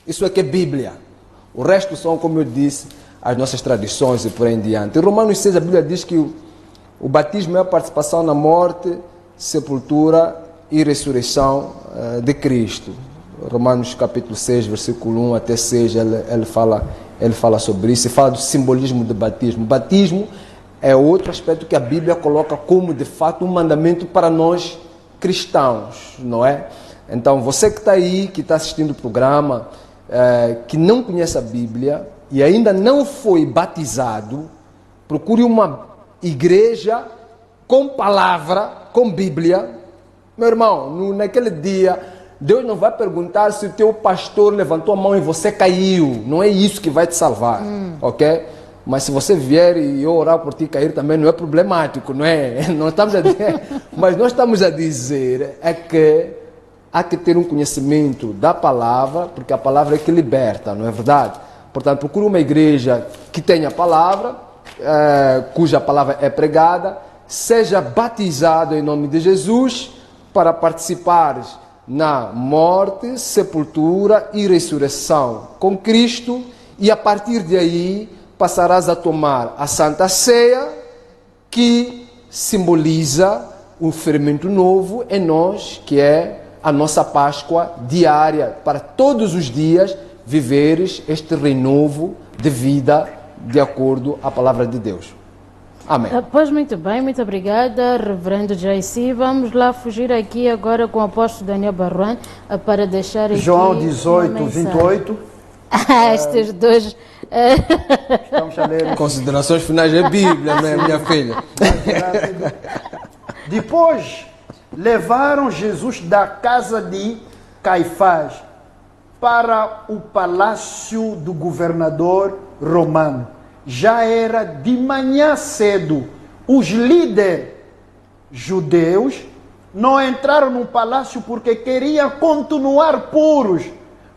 Isso é que é Bíblia. O resto são, como eu disse, as nossas tradições e por aí em diante. Em Romanos 6, a Bíblia diz que o batismo é a participação na morte, sepultura e ressurreição de Cristo. Romanos capítulo 6, versículo 1 até 6, ele fala sobre isso e fala do simbolismo do batismo. O batismo é outro aspecto que a Bíblia coloca como, de fato, um mandamento para nós cristãos, não é? Então, você que está aí, que está assistindo o programa, que não conhece a Bíblia e ainda não foi batizado, procure uma igreja com palavra, com Bíblia. Meu irmão, naquele dia, Deus não vai perguntar se o teu pastor levantou a mão e você caiu. Não é isso que vai te salvar, ok? Mas se você vier e eu orar por ti cair também não é problemático, não é? Não estamos a dizer, mas nós estamos a dizer que há que ter um conhecimento da palavra, porque a palavra é que liberta, não é verdade? Portanto, procure uma igreja que tenha a palavra, cuja palavra é pregada, seja batizado em nome de Jesus para participares na morte, sepultura e ressurreição com Cristo, e a partir de aí passarás a tomar a Santa Ceia, que simboliza um fermento novo em nós, que é a nossa Páscoa diária, para todos os dias viveres este renovo de vida de acordo com a palavra de Deus. Amém. Pois muito bem, muito obrigada, Reverendo JC. Vamos lá fugir aqui agora com o apóstolo Daniel Barruan para deixar aqui João 18, 28. Estes dois. Estamos a ler. Considerações finais da Bíblia, não é, minha filha? Depois levaram Jesus da casa de Caifás para o palácio do governador romano. Já era de manhã cedo. Os líderes judeus não entraram no palácio porque queriam continuar puros,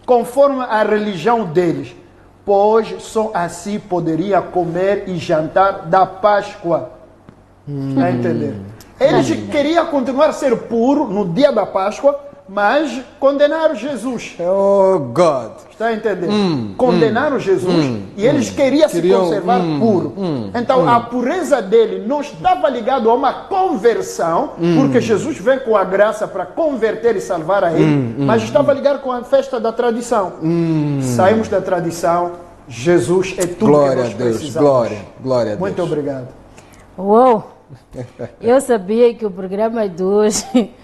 conforme a religião deles, pois só assim poderia comer e jantar da Páscoa. Está a entender? Eles queriam continuar a ser puros no dia da Páscoa, mas condenaram Jesus. Oh, God. Está a entender? Condenaram Jesus e eles queriam se conservar puro. Então, a pureza dele não estava ligada a uma conversão, porque Jesus vem com a graça para converter e salvar a ele, mas estava ligado com a festa da tradição. Saímos da tradição, Jesus é tudo glória que nós precisamos. Glória a Deus. Muito obrigado. Uou! Eu sabia que o programa de hoje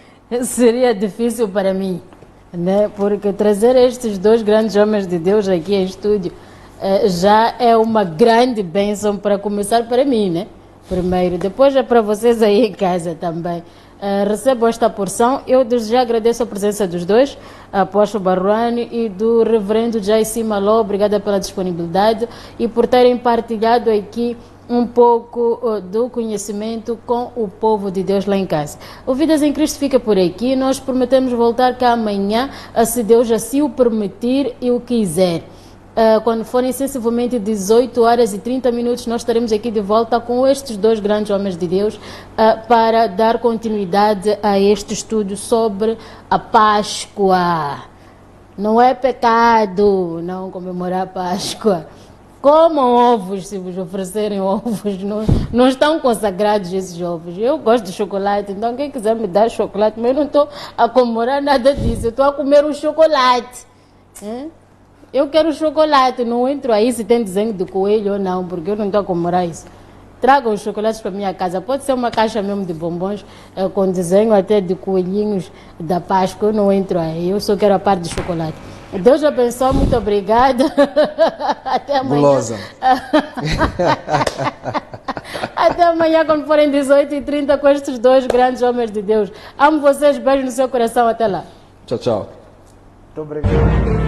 seria difícil para mim, né? Porque trazer estes dois grandes homens de Deus aqui em estúdio já é uma grande bênção para começar para mim, né? Primeiro, depois é para vocês aí em casa também. Recebo esta porção. Eu desde já agradeço a presença dos dois, apóstolo Baruani e do reverendo Jaisi Maló. Obrigada pela disponibilidade e por terem partilhado aqui um pouco do conhecimento com o povo de Deus lá em casa. O Vidas em Cristo fica por aqui. Nós prometemos voltar cá amanhã, se Deus assim o permitir e o quiser. Quando forem sensivelmente 18 horas e 30 minutos, nós estaremos aqui de volta com estes dois grandes homens de Deus para dar continuidade a este estudo sobre a Páscoa. Não é pecado não comemorar a Páscoa. Comam ovos, se vos oferecerem ovos. Não estão consagrados esses ovos. Eu gosto de chocolate, então quem quiser me dar chocolate, mas eu não estou a comemorar nada disso. Eu estou a comer um chocolate. Eu quero chocolate, não entro aí se tem desenho de coelho ou não, porque eu não estou a comemorar isso. Tragam os chocolates para a minha casa. Pode ser uma caixa mesmo de bombons com desenho até de coelhinhos da Páscoa. Eu não entro aí, eu só quero a parte de chocolate. Deus abençoe, muito obrigada. Até amanhã. Gulosa. Até amanhã, quando forem 18h30, com estes dois grandes homens de Deus. Amo vocês, beijo no seu coração, até lá. Tchau, tchau. Muito obrigado.